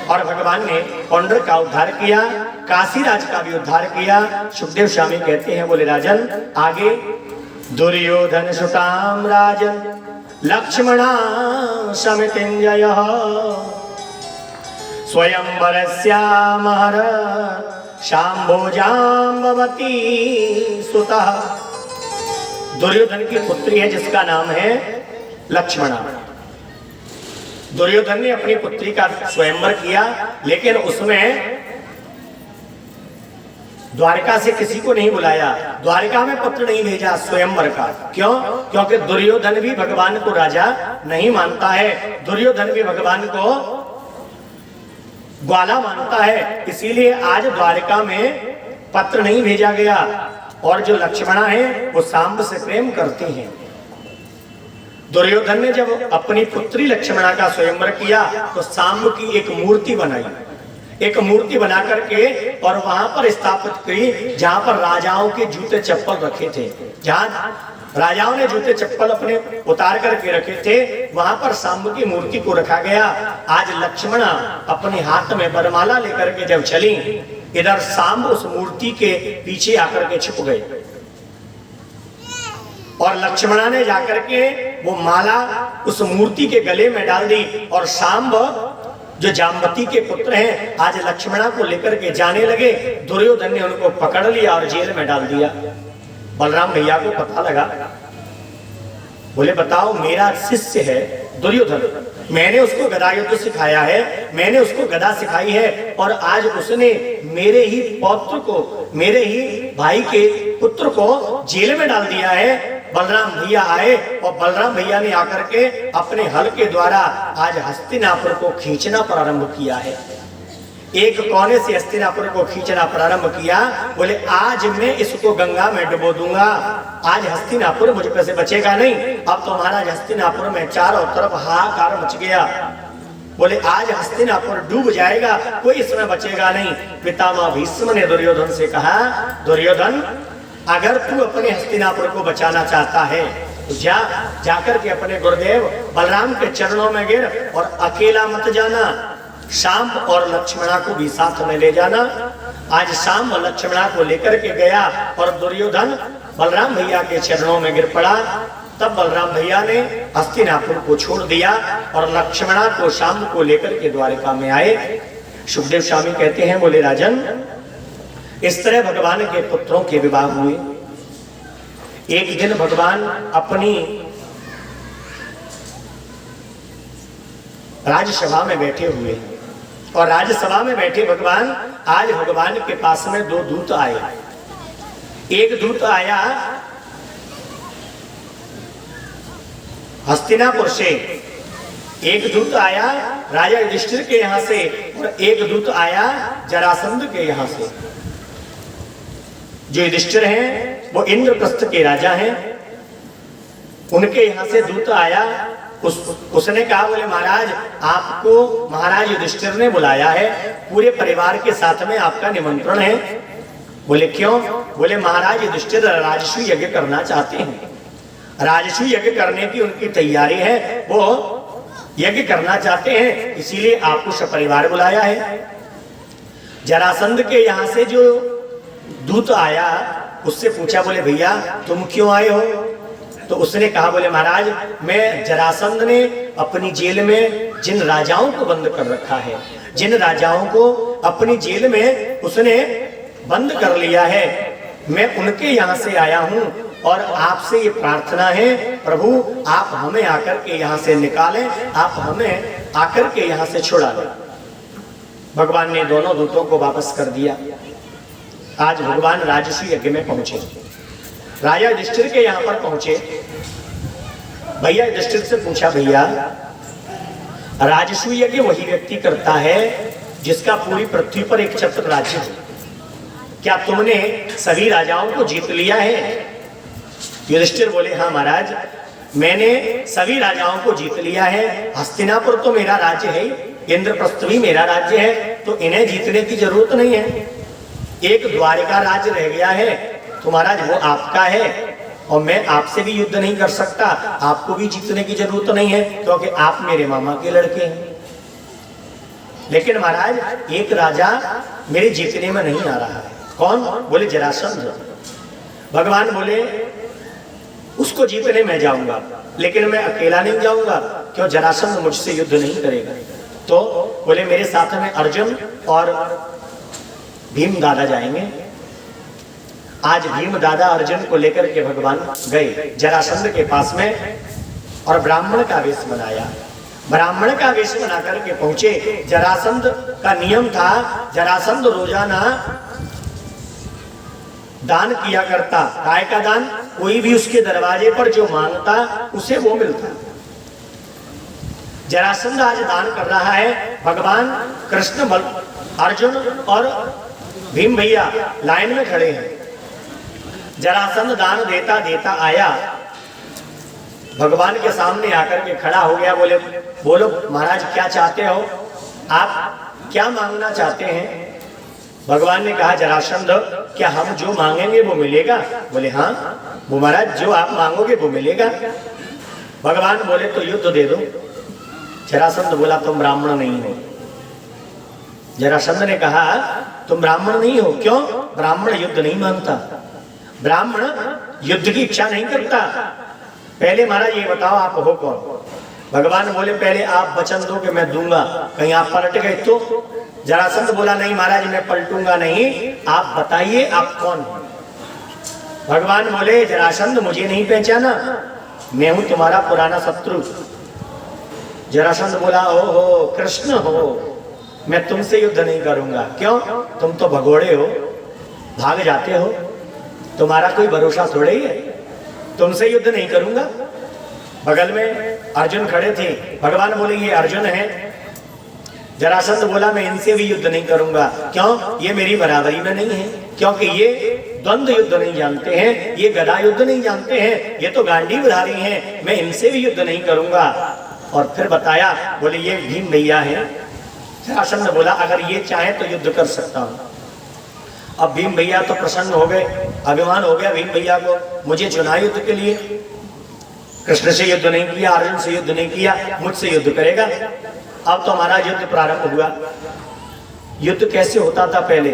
और भगवान ने पौंड्रक का उद्धार किया, काशीराज का भी उद्धार किया। सुखदेव स्वामी कहते हैं बोले राजन आगे दुर्योधन सुताम राजन लक्ष्मणा समितिंजय स्वयंवरस्यामहर शाम्भोजाम्बवती सुतः। दुर्योधन की पुत्री है जिसका नाम है लक्ष्मणा। दुर्योधन ने अपनी पुत्री का स्वयंवर किया, लेकिन उसमें द्वारका से किसी को नहीं बुलाया, द्वारका में पत्र नहीं भेजा स्वयंवर का। क्यों? क्योंकि दुर्योधन भी भगवान को राजा नहीं मानता है, दुर्योधन भी भगवान को ग्वाला मानता है। इसीलिए आज द्वारका में पत्र नहीं भेजा गया। और जो लक्ष्मणा है वो सांब से प्रेम करती हैं। दुर्योधन ने जब अपनी पुत्री लक्ष्मणा का स्वयंवर किया तो सांब की एक मूर्ति बनाई, एक मूर्ति बना करके और वहां पर स्थापित की जहां पर राजाओं के जूते चप्पल रखे थे। जहां राजाओं ने जूते चप्पल अपने उतार करके रखे थे वहां पर सांब की मूर्ति को रखा गया। आज लक्ष्मणा अपने हाथ में वरमाला लेकर के जब चली, इधर सांब उस मूर्ति के पीछे आकर के छुप गए और लक्ष्मणा ने जाकर के वो माला उस मूर्ति के गले में डाल दी। और सांब जो जाम्बती के पुत्र हैं आज लक्ष्मणा को लेकर के जाने लगे। दुर्योधन ने उनको पकड़ लिया और जेल में डाल दिया। बलराम भैया को पता लगा, बोले बताओ मेरा शिष्य है दुर्योधन, मैंने उसको गदा युद्ध सिखाया है, मैंने उसको गदा सिखाई है और आज उसने मेरे ही पौत्र को, मेरे ही भाई के पुत्र को जेल में डाल दिया है। बलराम भैया आए और बलराम भैया ने आकर के अपने हल के द्वारा आज हस्तिनापुर को खींचना प्रारंभ किया है। एक कोने से हस्तिनापुर को खींचना प्रारंभ किया। बोले आज मैं इसको गंगा में डुबो दूंगा, आज हस्तिनापुर मुझ पे से बचेगा नहीं। अब तो महाराज हस्तिनापुर में चारों तरफ हाहाकार मच गया। बोले आज हस्तिनापुर डूब जाएगा, कोई इसमें बचेगा नहीं। पितामह भीष्म ने दुर्योधन से कहा दुर्योधन अगर तू अपने हस्तिनापुर को बचाना चाहता है तो जाकर के अपने गुरुदेव बलराम के चरणों में गिर और अकेला मत जाना, शाम और लक्ष्मणा को भी साथ में ले जाना। आज शाम और लक्ष्मणा को लेकर के गया और दुर्योधन बलराम भैया के चरणों में गिर पड़ा। तब बलराम भैया ने हस्तिनापुर को छोड़ दिया और लक्ष्मणा को शाम को लेकर के द्वारका में आए। सुखदेव स्वामी कहते हैं बोले राजन इस तरह भगवान के पुत्रों के विवाह हुए। एक दिन भगवान अपनी राज्यसभा में बैठे हुए और राज्यसभा में बैठे भगवान आज भगवान के पास में 2 दूत आए। एक दूत आया हस्तिनापुर से, एक दूत आया राजा युधिष्ठिर के यहां से और एक दूत आया जरासंध के यहां से। जो युधिष्ठिर हैं वो इंद्रप्रस्थ के राजा हैं उनके यहाँ से दूत आया, उसने कहा बोले महाराज आपको महाराज युधिष्ठिर ने बुलाया है, पूरे परिवार के साथ में आपका निमंत्रण है। बोले क्यों? बोले महाराज युधिष्ठिर राजस्व यज्ञ करना चाहते हैं, राजस्व यज्ञ करने की उनकी तैयारी है, वो यज्ञ करना चाहते हैं, इसीलिए आपको सपरिवार बुलाया है। जरासंध के यहाँ से जो दूत आया उससे पूछा बोले भैया तुम क्यों आए हो? तो उसने कहा बोले महाराज मैं जरासंध ने अपनी जेल में जिन राजाओं को बंद कर रखा है, जिन राजाओं को अपनी जेल में उसने बंद कर लिया है, मैं उनके यहाँ से आया हूँ और आपसे ये प्रार्थना है प्रभु आप हमें आकर के यहाँ से निकालें, आप हमें आकर के यहाँ से छुड़ा लें। भगवान ने दोनों दूतों को वापस कर दिया। आज भगवान राजस्व यज्ञ में पहुंचे, राजा युधिष्ठिर के यहाँ पर पहुंचे। भैया युधिष्ठिर से पूछा भैया राजस्व यज्ञ वही व्यक्ति करता है जिसका पूरी पृथ्वी पर एक छत्र राज्य हो, क्या तुमने सभी राजाओं को जीत लिया है? युधिष्ठिर बोले हाँ महाराज मैंने सभी राजाओं को जीत लिया है, हस्तिनापुर तो मेरा राज्य है, इंद्रप्रस्थ भी मेरा राज्य है, तो इन्हें जीतने की जरूरत नहीं है। एक द्वारिका राज्य रह गया है, तो महाराज वो आपका है और मैं आपसे भी युद्ध नहीं कर सकता, आपको भी जीतने की जरूरत नहीं है क्योंकि आप मेरे मामा के लड़के हैं। लेकिन महाराज एक राजा मेरे जीतने में नहीं आ रहा है। कौन? बोले जरासंध। भगवान बोले उसको जीतने मैं जाऊंगा, लेकिन मैं अकेला नहीं जाऊंगा, क्यों? जरासंध मुझसे युद्ध नहीं करेगा। तो बोले मेरे साथ में अर्जुन और भीम दादा जाएंगे। आज भीम दादा अर्जुन को लेकर के भगवान गए जरासंध के पास में और ब्राह्मण का वेश बनाया, ब्राह्मण का वेश बना करके पहुंचे। जरासंध का नियम था, जरासंध रोजाना दान किया करता। काय का दान? कोई भी उसके दरवाजे पर जो मांगता उसे वो मिलता। जरासंध आज दान कर रहा है। भगवान कृष्ण बल अर्जुन और भीम भैया लाइन में खड़े हैं। जरासंध दान देता देता आया, भगवान के सामने आकर के खड़ा हो गया। बोले बोलो महाराज क्या चाहते हो, आप क्या मांगना चाहते हैं? भगवान ने कहा जरासंध क्या हम जो मांगेंगे वो मिलेगा? बोले हाँ वो महाराज जो आप मांगोगे वो मिलेगा। भगवान बोले तो युद्ध दे दो। जरासंध बोला तुम ब्राह्मण नहीं हो। जरासंध ने कहा तुम ब्राह्मण नहीं हो, क्यों? ब्राह्मण युद्ध नहीं मांगता, ब्राह्मण युद्ध की इच्छा नहीं करता। पहले महाराज ये बताओ आप हो कौन? भगवान बोले पहले आप वचन दो कि मैं दूंगा, कहीं आप पलट गए तो? जरासंध बोला नहीं महाराज मैं पलटूंगा नहीं, आप बताइए आप कौन हो? भगवान बोले जरासंध मुझे नहीं पहचाना, मैं हूं तुम्हारा पुराना शत्रु। जरासंध बोला हो कृष्ण हो, मैं तुमसे युद्ध नहीं करूंगा। क्यों? तुम तो भगोड़े हो, भाग जाते हो, तुम्हारा कोई भरोसा थोड़े ही है, तुमसे युद्ध नहीं करूंगा। बगल में अर्जुन खड़े थे। भगवान बोले ये अर्जुन है। जरासंध बोला मैं इनसे भी युद्ध नहीं करूंगा। क्यों? ये मेरी बराबरी में नहीं है, क्योंकि ये द्वंद्व युद्ध नहीं जानते हैं, ये गदा युद्ध नहीं जानते हैं, ये तो गांडीवधारी हैं, मैं इनसे भी युद्ध नहीं करूंगा। और फिर बताया बोले ये भीम भैया है। जरासंध बोला अगर ये चाहे तो युद्ध कर सकता हूं। अब भीम भैया तो प्रसन्न हो गए, अभिमान हो गया भीम भैया को, मुझे चुना युद्ध के लिए, कृष्ण से युद्ध नहीं किया, अर्जुन से युद्ध नहीं किया, मुझसे युद्ध करेगा। अब तो हमारा युद्ध प्रारंभ हुआ। युद्ध कैसे होता था? पहले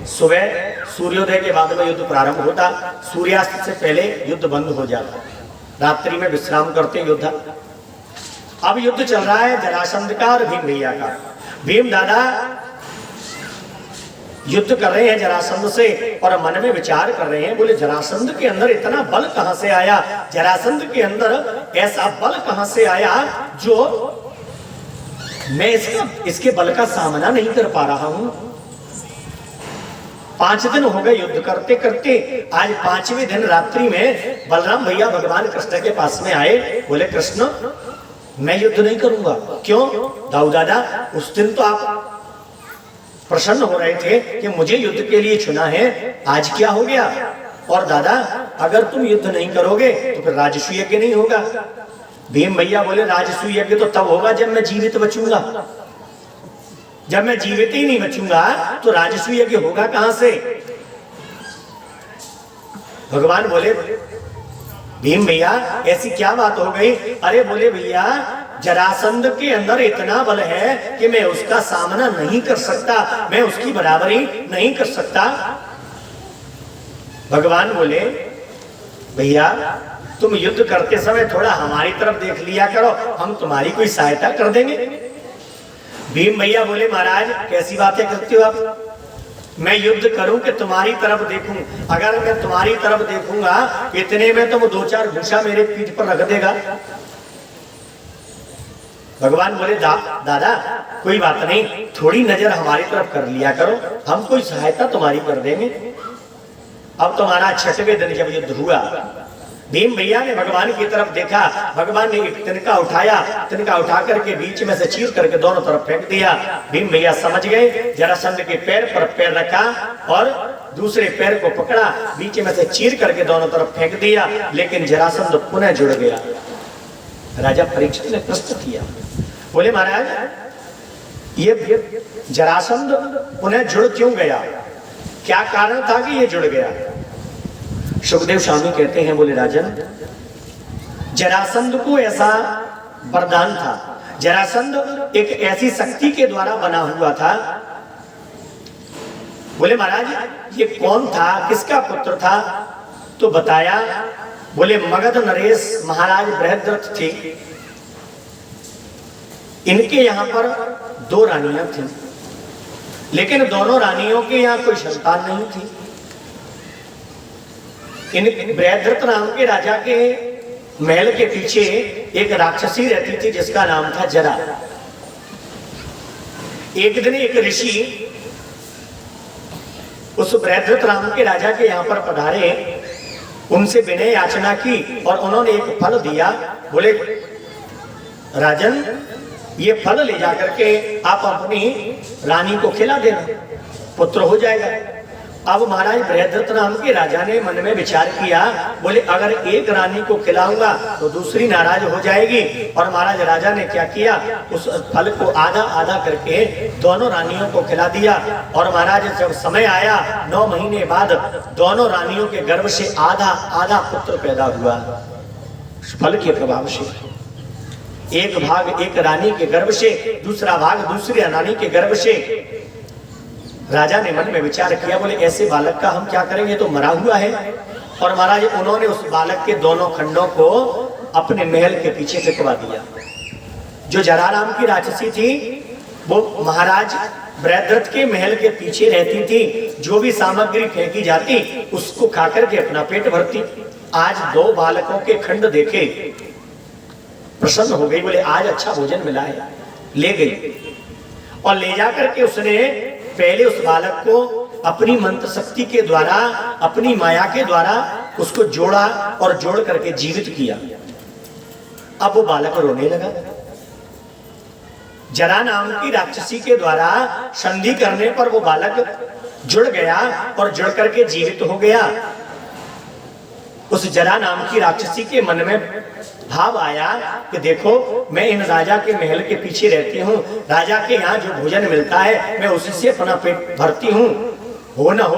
सुबह सूर्योदय के बाद में युद्ध प्रारंभ होता, सूर्यास्त से पहले युद्ध बंद हो जाता, रात्रि में विश्राम करते योद्धा। अब युद्ध चल रहा है जरासंध का और भीम भैया का। भीम दादा युद्ध कर रहे हैं जरासंध से और मन में विचार कर रहे हैं, बोले जरासंध के अंदर इतना बल कहां से आया, जरासंध के अंदर ऐसा बल कहां से आया जो मैं इसके बल का सामना नहीं कर पा रहा हूं। 5 दिन हो गए युद्ध करते करते, आज 5वें दिन रात्रि में बलराम भैया भगवान कृष्ण के पास में आए। बोले कृष्ण मैं युद्ध नहीं करूंगा। क्यों? दाऊ दादा उस दिन तो आप प्रसन्न हो रहे थे कि मुझे युद्ध के लिए चुना है, आज क्या हो गया? और दादा अगर तुम युद्ध नहीं करोगे तो फिर राजस्व यज्ञ नहीं होगा। भीम भैया बोले राजस्व यज्ञ तो तब होगा जब मैं जीवित बचूंगा, जब मैं जीवित ही नहीं बचूंगा तो राजस्व यज्ञ होगा कहां से। भगवान बोले भीम भैया ऐसी क्या बात हो गई। अरे बोले भैया जरासंध के अंदर इतना बल है कि मैं उसका सामना नहीं कर सकता, मैं उसकी बराबरी नहीं कर सकता। भगवान बोले भैया तुम युद्ध करते समय थोड़ा हमारी तरफ देख लिया करो, हम तुम्हारी कोई सहायता कर देंगे। भीम भैया बोले महाराज कैसी बातें करते हो आप, मैं युद्ध करूं कि तुम्हारी तरफ देखूं। अगर मैं तुम्हारी तरफ देखूंगा इतने में तुम 2-4 घूसा मेरे पीठ पर रख देगा। भगवान बोले दादा कोई बात नहीं, थोड़ी नजर हमारी तरफ कर लिया करो, हम कोई सहायता तुम्हारी कर देंगे। अब तुम्हारा 6वें दिन जब युद्ध हुआ, भीम भैया ने भगवान की तरफ देखा, भगवान ने एक तिनका उठाया, तिनका उठा करके बीच में से चीर करके दोनों तरफ फेंक दिया। भीम भैया समझ गए, जरासंध के पैर पर पैर रखा और दूसरे पैर को पकड़ा, बीच में से चीर करके दोनों तरफ फेंक दिया, लेकिन जरासंध पुनः जुड़ गया। राजा परीक्षित ने प्रश्न किया, बोले महाराज ये जरासंध पुनः जुड़ क्यों गया, क्या कारण था कि ये जुड़ गया। सुखदेव स्वामी कहते हैं, बोले राजन जरासंध को ऐसा वरदान था, जरासंध एक ऐसी शक्ति के द्वारा बना हुआ था। बोले महाराज ये कौन था, किसका पुत्र था, तो बताया बोले मगध नरेश महाराज बृहद्रथ थे, इनके यहां पर 2 रानियां थी, लेकिन दोनों रानियों के यहां कोई संतान नहीं थी। इन बृहद्रथ नाम के राजा के महल के पीछे एक राक्षसी रहती थी जिसका नाम था जरा। एक दिन एक ऋषि उस बृहद्रथ नाम के राजा के यहाँ पर पधारे, उनसे विनय याचना की और उन्होंने एक फल दिया। बोले राजन ये फल ले जाकर के आप अपनी रानी को खिला देना, पुत्र हो जाएगा। अब महाराज बृहद्रथ नाम के राजा ने मन में विचार किया, बोले अगर एक रानी को खिलाऊंगा तो दूसरी नाराज हो जाएगी। और महाराज राजा ने क्या किया, उस फल को आधा आधा करके दोनों रानियों को खिला दिया। और महाराज जब समय आया 9 महीने बाद दोनों रानियों के गर्भ से आधा आधा पुत्र पैदा हुआ। फल के प्रभाव से एक भाग एक रानी के गर्भ से, दूसरा भाग दूसरी रानी के गर्भ से। राजा ने मन में विचार किया, बोले ऐसे बालक का हम क्या करेंगे, तो मरा हुआ है। और महाराज उन्होंने उस बालक के दोनों खंडों को अपने महल के पीछे फेंकवा दिया। जो जरा नाम की राक्षसी थी वो महाराज बृहद्रथ के महल के पीछे रहती थी, जो भी सामग्री फेंकी जाती उसको खाकर के अपना पेट भरती। आज 2 बालकों के खंड देखे, प्रसन्न हो गई, बोले आज अच्छा भोजन मिला है। ले गई और ले जाकर के उसने पहले उस बालक को अपनी मंत्र शक्ति के द्वारा, अपनी माया के द्वारा उसको जोड़ा और जोड़ करके जीवित किया। अब वो बालक रोने लगा। जरा नाम की राक्षसी के द्वारा संधि करने पर वो बालक जुड़ गया और जुड़ करके जीवित हो गया। उस जरा नाम की राक्षसी के मन में भाव आया कि देखो मैं इन राजा के महल के पीछे रहती हूँ, राजा के यहाँ जो भोजन मिलता है मैं उसी से अपना पेट भरती हूँ, हो न हो